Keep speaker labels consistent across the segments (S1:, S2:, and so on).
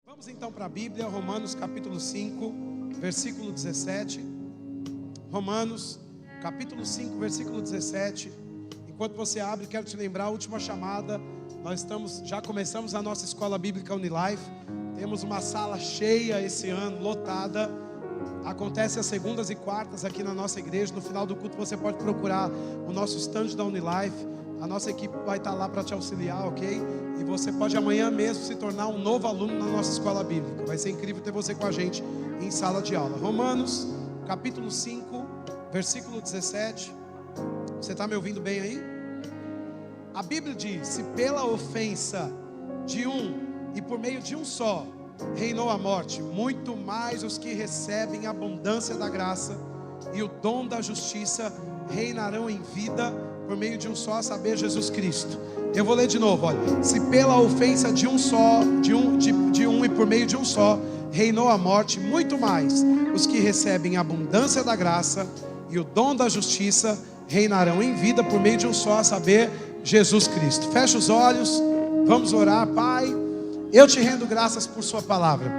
S1: Vamos então para a Bíblia, Romanos capítulo 5, versículo 17. Romanos capítulo 5, versículo 17. Enquanto você abre, quero te lembrar a última chamada. Nós já começamos a nossa escola bíblica Unilife. Temos uma sala cheia esse ano, lotada. Acontece às segundas e quartas aqui na nossa igreja. No final do culto você pode procurar o nosso stand da Unilife. A nossa equipe vai estar lá para te auxiliar, ok? E você pode amanhã mesmo se tornar um novo aluno na nossa escola bíblica. Vai ser incrível ter você com a gente em sala de aula. Romanos, capítulo 5, versículo 17. Você está me ouvindo bem aí? A Bíblia diz: se pela ofensa de um e por meio de um só reinou a morte, muito mais os que recebem a abundância da graça e o dom da justiça reinarão em vida por meio de um só, a saber, Jesus Cristo. Eu vou ler de novo, olha. Se pela ofensa de um só, de um e por meio de um só reinou a morte, muito mais os que recebem a abundância da graça e o dom da justiça reinarão em vida por meio de um só, a saber, Jesus Cristo. Fecha os olhos, vamos orar. Pai, eu te rendo graças por sua palavra.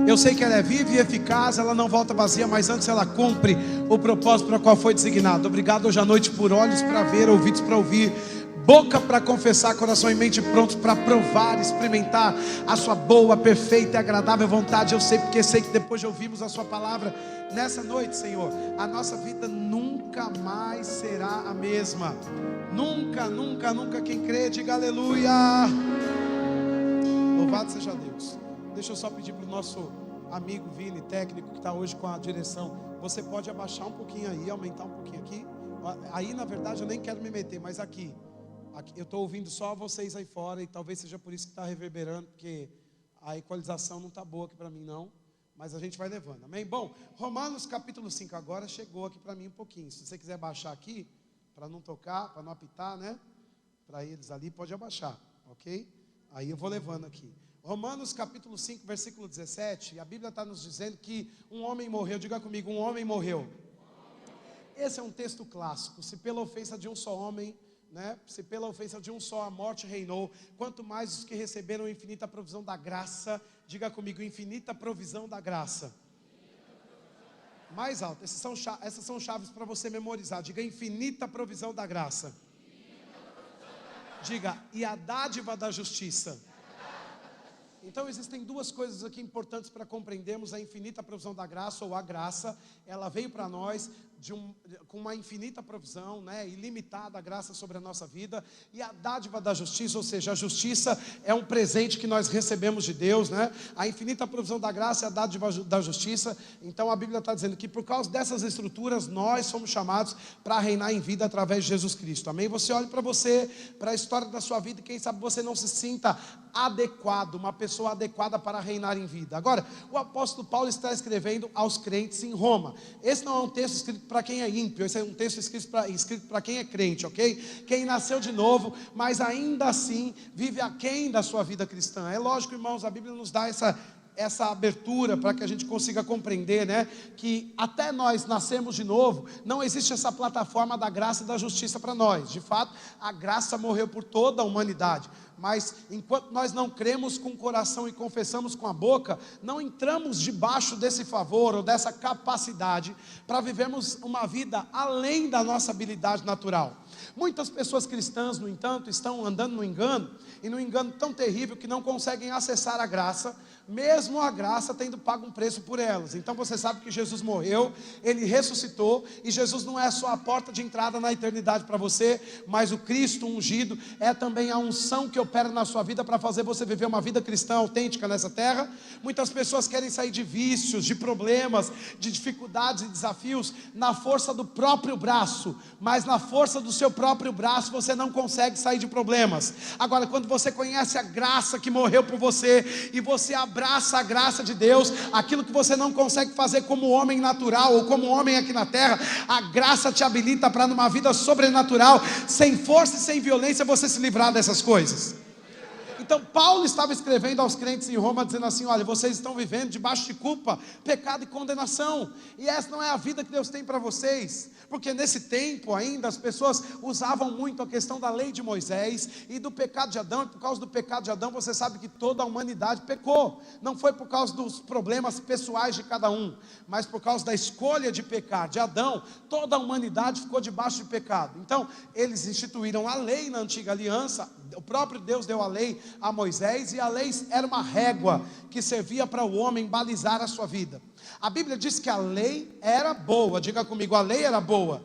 S1: Eu sei que ela é viva e eficaz, ela não volta vazia, mas antes ela cumpre o propósito para o qual foi designado. Obrigado hoje à noite por olhos para ver, ouvidos para ouvir, boca para confessar, coração e mente prontos para provar, experimentar a sua boa, perfeita e agradável vontade. Eu sei, porque sei que depois de ouvirmos a sua palavra nessa noite, Senhor, a nossa vida nunca mais será a mesma. Nunca, nunca, nunca. Quem crê, diga aleluia. Louvado seja Deus. Deixa eu só pedir para o nosso amigo Vini, técnico, que está hoje com a direção. Você pode abaixar um pouquinho aí, aumentar um pouquinho aqui. Aí, na verdade, eu nem quero me meter, mas aqui eu estou ouvindo só vocês aí fora. E talvez seja por isso que está reverberando, porque a equalização não está boa aqui para mim não. Mas a gente vai levando, amém? Bom, Romanos capítulo 5 agora chegou aqui para mim um pouquinho. Se você quiser baixar aqui, para não tocar, para não apitar, né? Para eles ali, pode abaixar, ok? Aí eu vou levando aqui. Romanos capítulo 5, versículo 17, a Bíblia está nos dizendo que um homem morreu. Diga comigo, um homem morreu. Esse é um texto clássico. Se pela ofensa de um só homem, né? Se pela ofensa de um só a morte reinou, quanto mais os que receberam a infinita provisão da graça. Diga comigo, infinita provisão da graça. Mais alto, essas são chaves para você memorizar. Diga, infinita provisão da graça. Diga, e a dádiva da justiça. Então existem duas coisas aqui importantes para compreendermos a infinita provisão da graça, ou a graça. Ela veio para nós com uma infinita provisão, né, ilimitada graça sobre a nossa vida. E a dádiva da justiça, ou seja, a justiça é um presente que nós recebemos de Deus, né? A infinita provisão da graça é a dádiva da justiça. Então a Bíblia está dizendo que por causa dessas estruturas nós somos chamados para reinar em vida através de Jesus Cristo, amém? Você olha para você, para a história da sua vida, e quem sabe você não se sinta adequado, uma pessoa adequada para reinar em vida. Agora, o apóstolo Paulo está escrevendo aos crentes em Roma. Esse não é um texto escrito para quem é ímpio, esse é um texto escrito para quem é crente, ok? Quem nasceu de novo, mas ainda assim vive aquém da sua vida cristã. É lógico, irmãos, a Bíblia nos dá essa abertura para que a gente consiga compreender, né, que até nós nascemos de novo, não existe essa plataforma da graça e da justiça para nós. De fato, a graça morreu por toda a humanidade, mas enquanto nós não cremos com o coração e confessamos com a boca, não entramos debaixo desse favor ou dessa capacidade para vivermos uma vida além da nossa habilidade natural. Muitas pessoas cristãs, no entanto, estão andando no engano, e no engano tão terrível que não conseguem acessar a graça, mesmo a graça tendo pago um preço por elas. Então você sabe que Jesus morreu, Ele ressuscitou, e Jesus não é só a porta de entrada na eternidade para você, mas o Cristo ungido é também a unção que opera na sua vida para fazer você viver uma vida cristã autêntica nessa terra. Muitas pessoas querem sair de vícios, de problemas, de dificuldades e desafios na força do próprio braço, mas na força do seu próprio braço você não consegue sair de problemas. Agora, quando você conhece a graça que morreu por você, e você abraça a graça de Deus, aquilo que você não consegue fazer como homem natural, ou como homem aqui na terra, a graça te habilita para numa vida sobrenatural, sem força e sem violência, você se livrar dessas coisas. Então Paulo estava escrevendo aos crentes em Roma, dizendo assim: olha, vocês estão vivendo debaixo de culpa, pecado e condenação, e essa não é a vida que Deus tem para vocês. Porque nesse tempo ainda as pessoas usavam muito a questão da lei de Moisés e do pecado de Adão. E por causa do pecado de Adão, você sabe que toda a humanidade pecou. Não foi por causa dos problemas pessoais de cada um, mas por causa da escolha de pecar de Adão. Toda a humanidade ficou debaixo de pecado. Então eles instituíram a lei na antiga aliança. O próprio Deus deu a lei a Moisés, e a lei era uma régua que servia para o homem balizar a sua vida. A Bíblia diz que a lei era boa. Diga comigo, a lei era boa.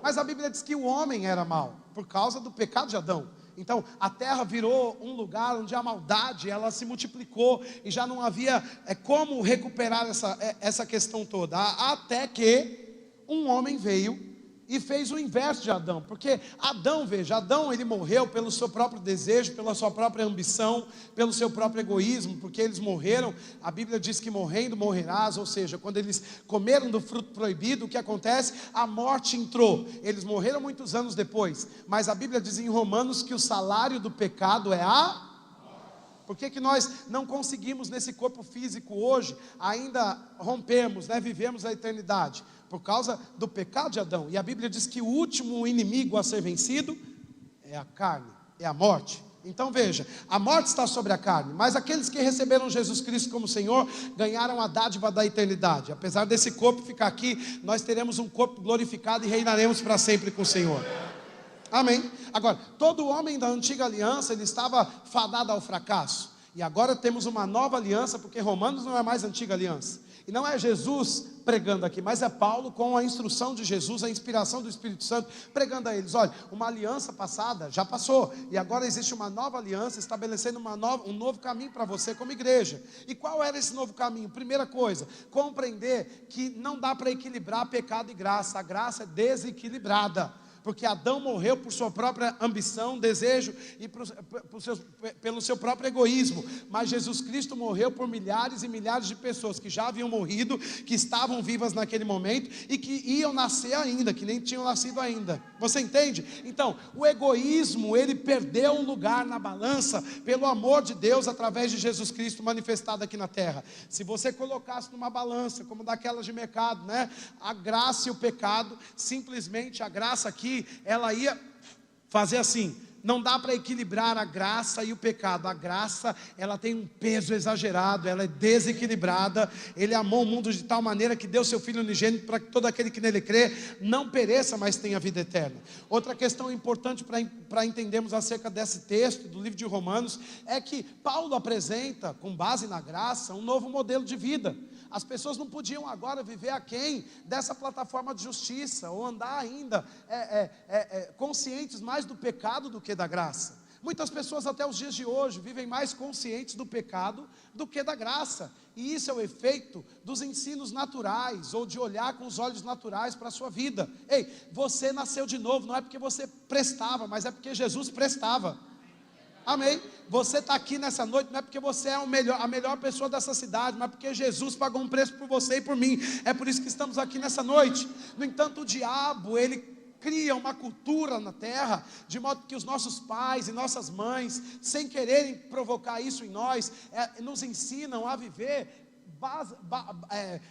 S1: Mas a Bíblia diz que o homem era mau, por causa do pecado de Adão. Então a terra virou um lugar onde a maldade, ela se multiplicou, e já não havia como recuperar essa questão toda. Até que um homem veio e fez o inverso de Adão. Porque Adão, veja, Adão ele morreu pelo seu próprio desejo, pela sua própria ambição, pelo seu próprio egoísmo. Porque eles morreram, a Bíblia diz que morrendo morrerás. Ou seja, quando eles comeram do fruto proibido, o que acontece? A morte entrou. Eles morreram muitos anos depois, mas a Bíblia diz em Romanos que o salário do pecado é a... Por que nós não conseguimos nesse corpo físico hoje ainda rompermos, vivemos a eternidade? Por causa do pecado de Adão. E a Bíblia diz que o último inimigo a ser vencido é a carne, é a morte. Então veja, a morte está sobre a carne, mas aqueles que receberam Jesus Cristo como Senhor ganharam a dádiva da eternidade. Apesar desse corpo ficar aqui, nós teremos um corpo glorificado e reinaremos para sempre com o Senhor. Amém? Agora, todo homem da antiga aliança, ele estava fadado ao fracasso. E agora temos uma nova aliança, porque Romanos não é mais antiga aliança. E não é Jesus pregando aqui, mas é Paulo com a instrução de Jesus, a inspiração do Espírito Santo, pregando a eles: olha, uma aliança passada já passou, e agora existe uma nova aliança, estabelecendo um novo caminho para você como igreja. E qual era esse novo caminho? Primeira coisa, compreender que não dá para equilibrar pecado e graça. A graça é desequilibrada, porque Adão morreu por sua própria ambição, desejo e pelo seu próprio egoísmo. Mas Jesus Cristo morreu por milhares e milhares de pessoas que já haviam morrido, que estavam vivas naquele momento e que iam nascer ainda, que nem tinham nascido ainda. Você entende? Então, o egoísmo, ele perdeu um lugar na balança pelo amor de Deus através de Jesus Cristo manifestado aqui na terra. Se você colocasse numa balança, como daquelas de mercado, a graça e o pecado, simplesmente a graça aqui, ela ia fazer assim. Não dá para equilibrar a graça e o pecado. A graça, ela tem um peso exagerado, ela é desequilibrada. Ele amou o mundo de tal maneira que deu seu Filho unigênito para que todo aquele que nele crê não pereça, mas tenha vida eterna. Outra questão importante para entendermos acerca desse texto do livro de Romanos é que Paulo apresenta, com base na graça, um novo modelo de vida. As pessoas não podiam agora viver aquém dessa plataforma de justiça, ou andar ainda conscientes mais do pecado do que da graça. Muitas pessoas até os dias de hoje vivem mais conscientes do pecado do que da graça. E isso é o efeito dos ensinos naturais, ou de olhar com os olhos naturais para a sua vida. Ei, você nasceu de novo, não é porque você prestava, mas é porque Jesus prestava. Amém? Você está aqui nessa noite não é porque você é a melhor pessoa dessa cidade, mas porque Jesus pagou um preço por você e por mim. É por isso que estamos aqui nessa noite. No entanto, o diabo, ele cria uma cultura na terra, de modo que os nossos pais e nossas mães, sem quererem provocar isso em nós, nos ensinam a viver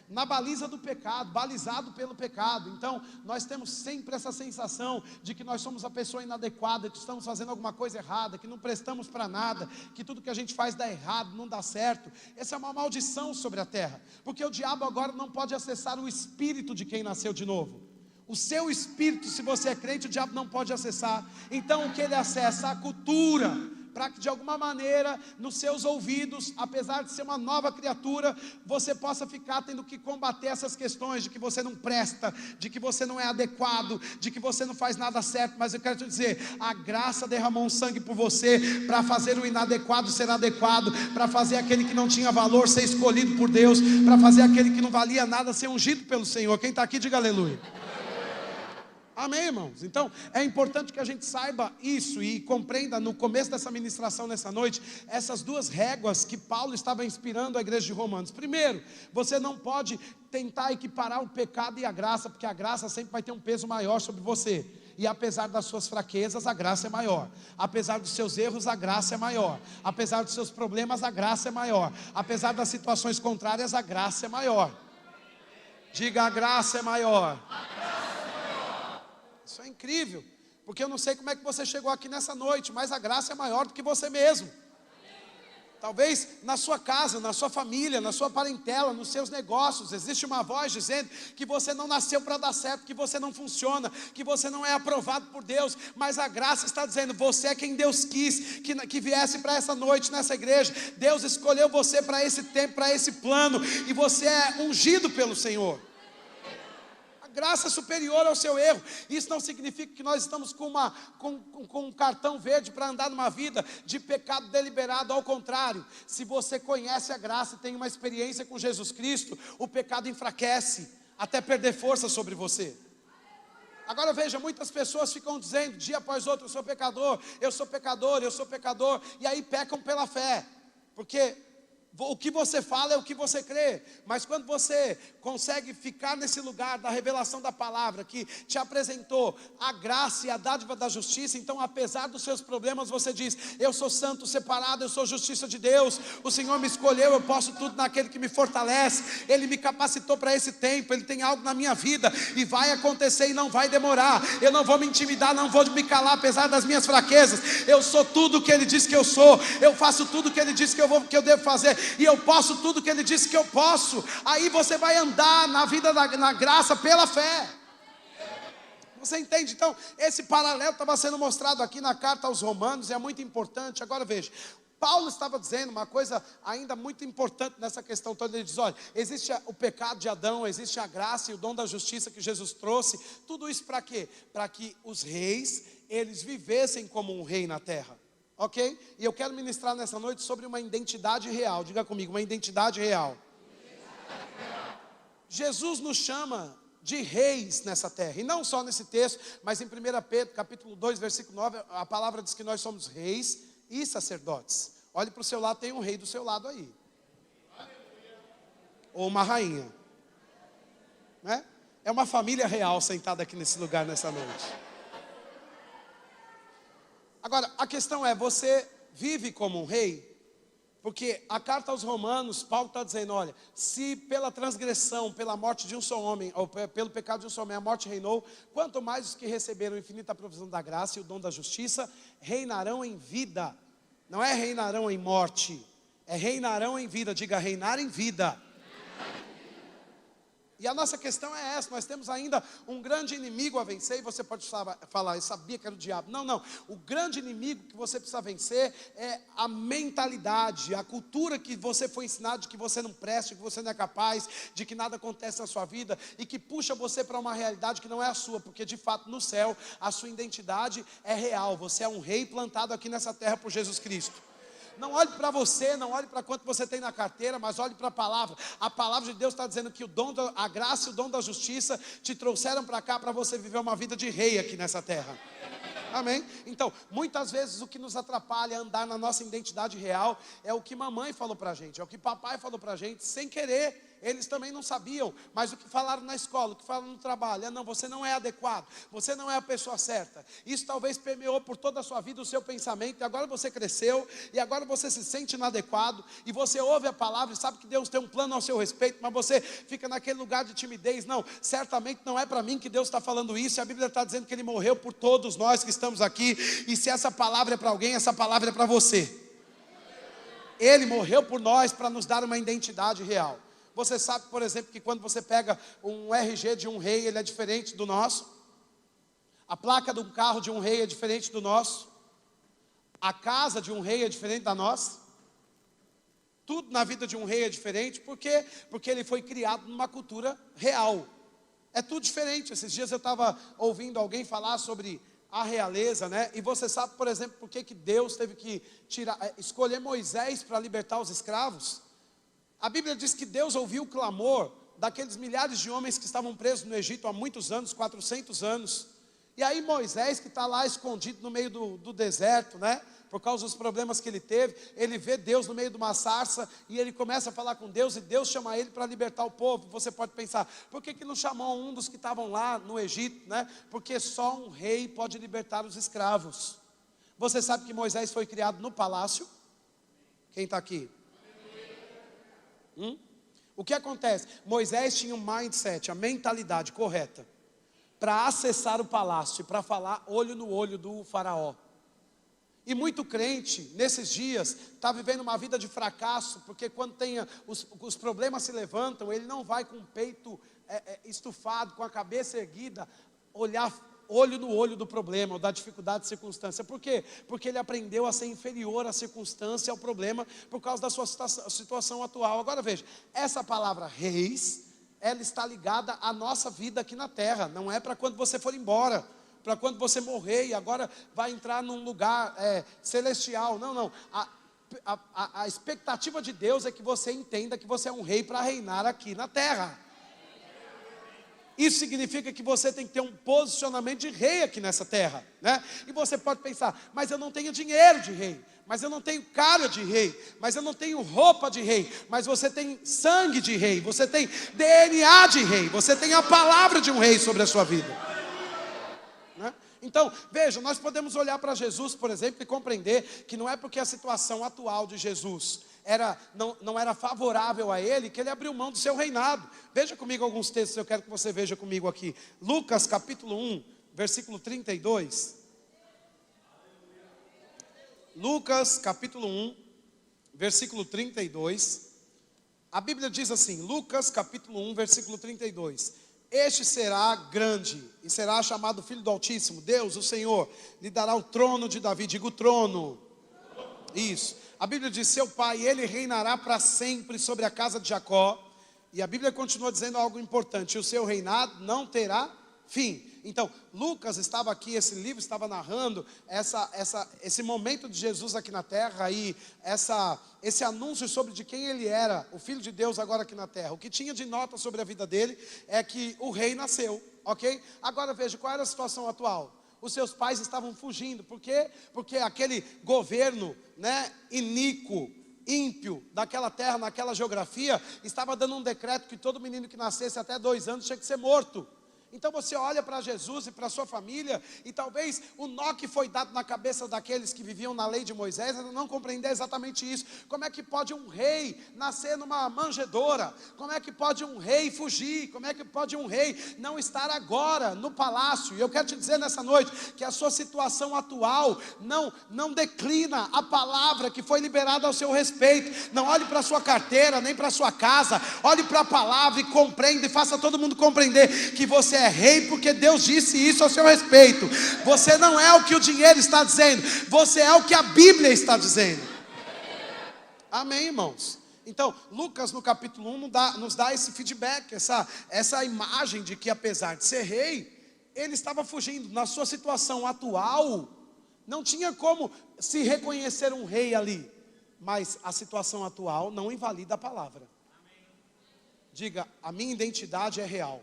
S1: na baliza do pecado, balizado pelo pecado. Então nós temos sempre essa sensação de que nós somos a pessoa inadequada, que estamos fazendo alguma coisa errada, que não prestamos para nada, que tudo que a gente faz dá errado, não dá certo. Essa é uma maldição sobre a terra, porque o diabo agora não pode acessar o espírito de quem nasceu de novo. O seu espírito, se você é crente, o diabo não pode acessar. Então o que ele acessa? A cultura, para que de alguma maneira, nos seus ouvidos, apesar de ser uma nova criatura, você possa ficar tendo que combater essas questões de que você não presta, de que você não é adequado, de que você não faz nada certo. Mas eu quero te dizer, a graça derramou um sangue por você, para fazer o inadequado ser adequado, para fazer aquele que não tinha valor ser escolhido por Deus, para fazer aquele que não valia nada ser ungido pelo Senhor. Quem está aqui, diga aleluia. Amém, irmãos? Então é importante que a gente saiba isso e compreenda no começo dessa ministração nessa noite essas duas réguas que Paulo estava inspirando a igreja de Romanos. Primeiro, você não pode tentar equiparar o pecado e a graça, porque a graça sempre vai ter um peso maior sobre você. E apesar das suas fraquezas, a graça é maior. Apesar dos seus erros, a graça é maior. Apesar dos seus problemas, a graça é maior. Apesar das situações contrárias, a graça é maior. Diga, a graça é maior. Isso é incrível, porque eu não sei como é que você chegou aqui nessa noite, mas a graça é maior do que você mesmo. Talvez na sua casa, na sua família, na sua parentela, nos seus negócios, existe uma voz dizendo que você não nasceu para dar certo, que você não funciona, que você não é aprovado por Deus, mas a graça está dizendo, você é quem Deus quis que viesse para essa noite, nessa igreja. Deus escolheu você para esse tempo, para esse plano, e você é ungido pelo Senhor. Graça superior ao seu erro. Isso não significa que nós estamos com um cartão verde para andar numa vida de pecado deliberado. Ao contrário, se você conhece a graça e tem uma experiência com Jesus Cristo, o pecado enfraquece, até perder força sobre você. Agora veja, muitas pessoas ficam dizendo, dia após outro, eu sou pecador, eu sou pecador, eu sou pecador, e aí pecam pela fé, porque o que você fala é o que você crê. Mas quando você consegue ficar nesse lugar da revelação da palavra, que te apresentou a graça e a dádiva da justiça, então apesar dos seus problemas você diz, eu sou santo, separado, eu sou justiça de Deus, o Senhor me escolheu, eu posso tudo naquele que me fortalece, Ele me capacitou para esse tempo, Ele tem algo na minha vida, e vai acontecer e não vai demorar, eu não vou me intimidar, não vou me calar apesar das minhas fraquezas, eu sou tudo o que Ele diz que eu sou, eu faço tudo o que Ele diz que eu devo fazer, e eu posso tudo que Ele disse que eu posso. Aí você vai andar na vida, na graça pela fé. Você entende? Então esse paralelo estava sendo mostrado aqui na carta aos Romanos, e é muito importante. Agora veja, Paulo estava dizendo uma coisa ainda muito importante nessa questão toda. Ele diz, olha, existe o pecado de Adão, existe a graça e o dom da justiça que Jesus trouxe. Tudo isso para quê? Para que os reis, eles vivessem como um rei na terra. Ok? E eu quero ministrar nessa noite sobre uma identidade real. Diga comigo, uma identidade real. Jesus nos chama de reis nessa terra. E não só nesse texto, mas em 1 Pedro, capítulo 2, versículo 9, a palavra diz que nós somos reis e sacerdotes. Olhe para o seu lado, tem um rei do seu lado aí. Ou uma rainha. Né? É uma família real sentada aqui nesse lugar nessa noite. Agora, a questão é, você vive como um rei? Porque a carta aos Romanos, Paulo está dizendo, olha, se pela transgressão, pela morte de um só homem, ou pelo pecado de um só homem, a morte reinou, quanto mais os que receberam a infinita provisão da graça e o dom da justiça, reinarão em vida. Não é reinarão em morte, é reinarão em vida. Diga, reinar em vida. E a nossa questão é essa, nós temos ainda um grande inimigo a vencer, e você pode falar, eu sabia que era o diabo. Não, o grande inimigo que você precisa vencer é a mentalidade, a cultura que você foi ensinado de que você não presta, que você não é capaz, de que nada acontece na sua vida, e que puxa você para uma realidade que não é a sua, porque de fato no céu, a sua identidade é real, você é um rei plantado aqui nessa terra por Jesus Cristo. Não olhe para você, não olhe para quanto você tem na carteira, mas olhe para a palavra. A palavra de Deus está dizendo que a graça e o dom da justiça te trouxeram para cá para você viver uma vida de rei aqui nessa terra. Amém? Então, muitas vezes o que nos atrapalha a andar na nossa identidade real é o que mamãe falou para a gente, é o que papai falou para a gente, sem querer. Eles também não sabiam, mas o que falaram na escola, o que falaram no trabalho, não, você não é adequado, você não é a pessoa certa. Isso talvez permeou por toda a sua vida o seu pensamento, e agora você cresceu, e agora você se sente inadequado, e você ouve a palavra e sabe que Deus tem um plano ao seu respeito, mas você fica naquele lugar de timidez. Não, certamente não é para mim que Deus está falando isso, e a Bíblia está dizendo que Ele morreu por todos nós que estamos aqui, e se essa palavra é para alguém, essa palavra é para você. Ele morreu por nós para nos dar uma identidade real. Você sabe, por exemplo, que quando você pega um RG de um rei, ele é diferente do nosso. A placa de um carro de um rei é diferente do nosso. A casa de um rei é diferente da nossa. Tudo na vida de um rei é diferente. Por quê? Porque ele foi criado numa cultura real. É tudo diferente. Esses dias eu estava ouvindo alguém falar sobre a realeza, né? E você sabe, por exemplo, por que Deus teve que escolher Moisés para libertar os escravos? A Bíblia diz que Deus ouviu o clamor daqueles milhares de homens que estavam presos no Egito há muitos anos, 400 anos. E aí Moisés, que está lá escondido no meio do deserto, né? por causa dos problemas que ele teve, ele vê Deus no meio de uma sarça, e ele começa a falar com Deus, e Deus chama ele para libertar o povo. Você pode pensar, por que não chamou um dos que estavam lá no Egito, né? Porque só um rei pode libertar os escravos. Você sabe que Moisés foi criado no palácio? Quem está aqui? O que acontece? Moisés tinha um mindset, a mentalidade correta, para acessar o palácio, para falar olho no olho do faraó. E muito crente, nesses dias, está vivendo uma vida de fracasso, porque quando os problemas se levantam, ele não vai com o peito estufado, com a cabeça erguida, olhar olho no olho do problema, ou da dificuldade de circunstância. Por quê? Porque ele aprendeu a ser inferior à circunstância, ao problema, por causa da sua situação atual. Agora veja, essa palavra reis, ela está ligada à nossa vida aqui na terra, não é para quando você for embora, para quando você morrer e agora vai entrar num lugar celestial. Não. A expectativa de Deus é que você entenda que você é um rei para reinar aqui na terra. Isso significa que você tem que ter um posicionamento de rei aqui nessa terra, né? E você pode pensar, mas eu não tenho dinheiro de rei, mas eu não tenho cara de rei, mas eu não tenho roupa de rei. Mas você tem sangue de rei, você tem DNA de rei, você tem a palavra de um rei sobre a sua vida, né? Então, veja, nós podemos olhar para Jesus, por exemplo, e compreender que não é porque a situação atual de Jesus não era favorável a ele, que ele abriu mão do seu reinado. Veja comigo alguns textos, eu quero que você veja comigo aqui. Lucas capítulo 1, versículo 32. Lucas capítulo 1, versículo 32. A Bíblia diz assim, Lucas capítulo 1, versículo 32. Este será grande e será chamado Filho do Altíssimo. Deus, o Senhor, lhe dará o trono de Davi. Diga o trono. Isso. A Bíblia diz, seu pai, ele reinará para sempre sobre a casa de Jacó. E a Bíblia continua dizendo algo importante, o seu reinado não terá fim. Então, Lucas estava aqui, esse livro estava narrando esse momento de Jesus aqui na terra, e esse anúncio sobre de quem ele era, o Filho de Deus agora aqui na terra. O que tinha de nota sobre a vida dele é que o rei nasceu, ok? Agora veja, qual era a situação atual? Os seus pais estavam fugindo. Por quê? Porque aquele governo, né, iníquo, ímpio daquela terra, naquela geografia, estava dando um decreto que todo menino que nascesse até 2 anos tinha que ser morto. Então você olha para Jesus e para a sua família, e talvez o nó que foi dado na cabeça daqueles que viviam na lei de Moisés, era não compreender exatamente isso. Como é que pode um rei nascer numa manjedoura? Como é que pode um rei fugir? Como é que pode um rei não estar agora no palácio? E eu quero te dizer nessa noite, que a sua situação atual não declina a palavra que foi liberada ao seu respeito. Não olhe para a sua carteira, nem para a sua casa, olhe para a palavra e compreenda, e faça todo mundo compreender que você é rei porque Deus disse isso a seu respeito. Você não é o que o dinheiro está dizendo, você é o que a Bíblia está dizendo. Amém, irmãos? Então, Lucas no capítulo 1 nos dá esse feedback, essa imagem de que apesar de ser rei, ele estava fugindo. Na sua situação atual, não tinha como se reconhecer um rei ali, mas a situação atual não invalida a palavra. Diga, a minha identidade é real.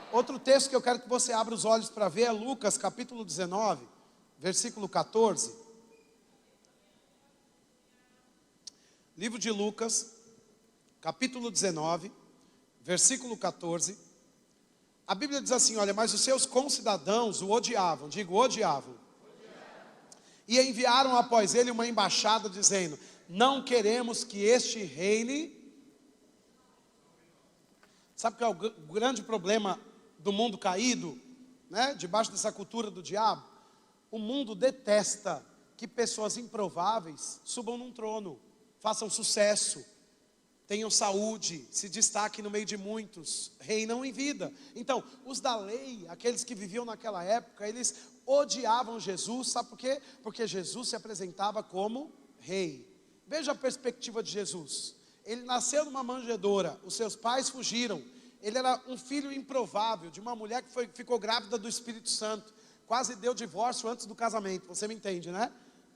S1: Outro texto que eu quero que você abra os olhos para ver é Lucas capítulo 19, versículo 14. Livro de Lucas, capítulo 19, versículo 14. A Bíblia diz assim, olha, mas os seus concidadãos o odiavam, digo, odiavam. E enviaram após ele uma embaixada dizendo, não queremos que este reine. Sabe qual é o grande problema do mundo caído, né? Debaixo dessa cultura do diabo? O mundo detesta que pessoas improváveis subam num trono, façam sucesso, tenham saúde, se destaquem no meio de muitos, reinam em vida. Então, os da lei, aqueles que viviam naquela época, eles odiavam Jesus. Sabe por quê? Porque Jesus se apresentava como rei. Veja a perspectiva de Jesus. Ele nasceu numa manjedoura, os seus pais fugiram. Ele era um filho improvável, de uma mulher que ficou grávida do Espírito Santo. Quase deu divórcio antes do casamento, você me entende, né?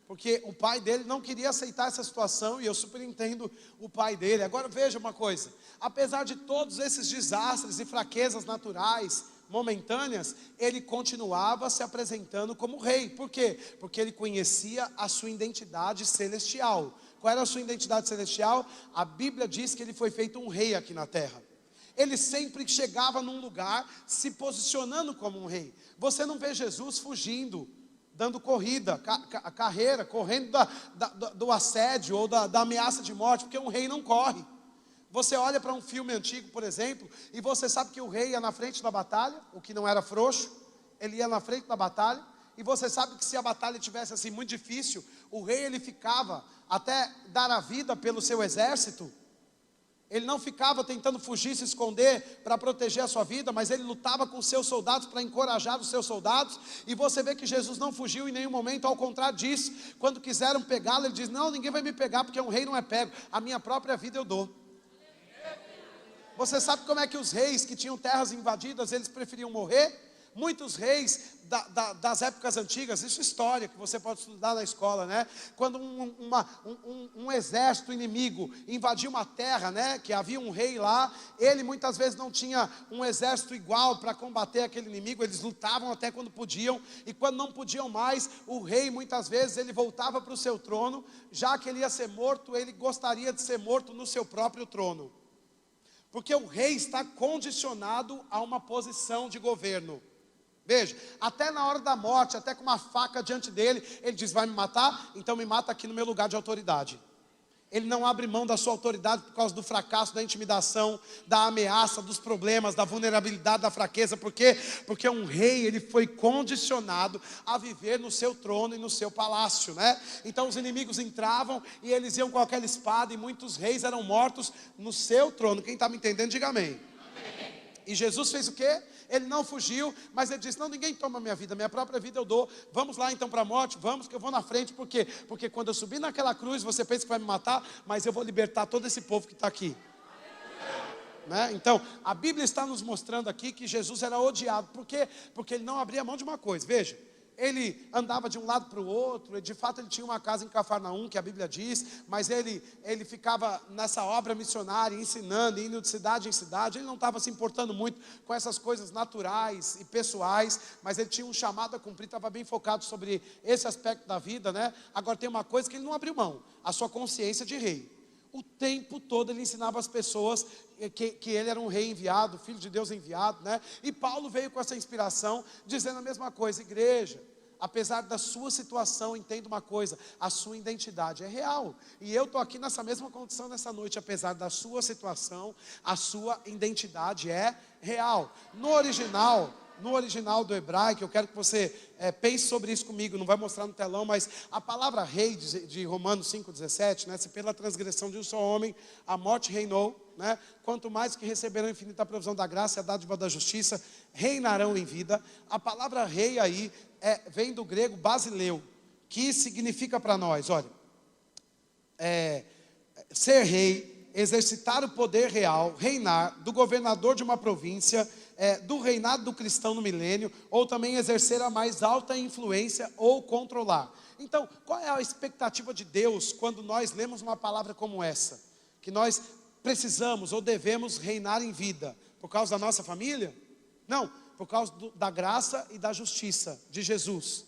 S1: Porque o pai dele não queria aceitar essa situação, e eu super entendo o pai dele. Agora veja uma coisa, apesar de todos esses desastres e fraquezas naturais, momentâneas, ele continuava se apresentando como rei. Por quê? Porque ele conhecia a sua identidade celestial. Qual era a sua identidade celestial? A Bíblia diz que ele foi feito um rei aqui na terra. Ele sempre chegava num lugar se posicionando como um rei. Você não vê Jesus fugindo, dando corrida, carreira, correndo do assédio ou da ameaça de morte, porque um rei não corre. Você olha para um filme antigo, por exemplo, e você sabe que o rei ia na frente da batalha, o que não era frouxo, ele ia na frente da batalha, e você sabe que se a batalha tivesse assim muito difícil, o rei ele ficava até dar a vida pelo seu exército. Ele não ficava tentando fugir, se esconder para proteger a sua vida, mas ele lutava com os seus soldados para encorajar os seus soldados. E você vê que Jesus não fugiu em nenhum momento, ao contrário disso. Quando quiseram pegá-lo, ele diz: não, ninguém vai me pegar, porque um rei não é pego, a minha própria vida eu dou. Você sabe como é que os reis que tinham terras invadidas, eles preferiam morrer? Muitos reis das épocas antigas, isso é história que você pode estudar na escola, né? Quando um exército inimigo invadia uma terra, né? Que havia um rei lá, ele muitas vezes não tinha um exército igual para combater aquele inimigo, eles lutavam até quando podiam, e quando não podiam mais, o rei muitas vezes ele voltava para o seu trono, já que ele ia ser morto, ele gostaria de ser morto no seu próprio trono, porque o rei está condicionado a uma posição de governo. Veja, até na hora da morte, até com uma faca diante dele, ele diz: vai me matar? Então me mata aqui no meu lugar de autoridade. Ele não abre mão da sua autoridade por causa do fracasso, da intimidação, da ameaça, dos problemas, da vulnerabilidade, da fraqueza. Por quê? Porque um rei, ele foi condicionado a viver no seu trono e no seu palácio, né? Então os inimigos entravam e eles iam com aquela espada, e muitos reis eram mortos no seu trono. Quem está me entendendo, diga amém. E Jesus fez o quê? Ele não fugiu, mas ele disse: não, ninguém toma minha vida, minha própria vida eu dou. Vamos lá então para a morte, vamos que eu vou na frente. Por quê? Porque quando eu subir naquela cruz, você pensa que vai me matar, mas eu vou libertar todo esse povo que está aqui, né? Então, a Bíblia está nos mostrando aqui que Jesus era odiado. Por quê? Porque ele não abria mão de uma coisa. Veja, ele andava de um lado para o outro, de fato ele tinha uma casa em Cafarnaum, que a Bíblia diz, mas ele ficava nessa obra missionária, ensinando, indo de cidade em cidade. Ele não estava se importando muito com essas coisas naturais e pessoais, mas ele tinha um chamado a cumprir, estava bem focado sobre esse aspecto da vida, né? Agora tem uma coisa que ele não abriu mão: a sua consciência de rei. O tempo todo ele ensinava as pessoas que ele era um rei enviado, filho de Deus enviado, né? E Paulo veio com essa inspiração, dizendo a mesma coisa: igreja, apesar da sua situação, entenda uma coisa: a sua identidade é real. E eu estou aqui nessa mesma condição nessa noite. Apesar da sua situação, a sua identidade é real. No original do hebraico, eu quero que você pense sobre isso comigo, não vai mostrar no telão, mas a palavra rei de Romanos 5,17, né? Se pela transgressão de um só homem a morte reinou, né? Quanto mais que receberão a infinita provisão da graça e a dádiva da justiça, reinarão em vida. A palavra rei aí vem do grego basileu, que significa para nós, olha, ser rei, exercitar o poder real, reinar, do governador de uma província, do reinado do cristão no milênio, ou também exercer a mais alta influência ou controlar. Então, qual é a expectativa de Deus quando nós lemos uma palavra como essa? Que nós precisamos ou devemos reinar em vida por causa da nossa família? Não, por causa da graça e da justiça de Jesus.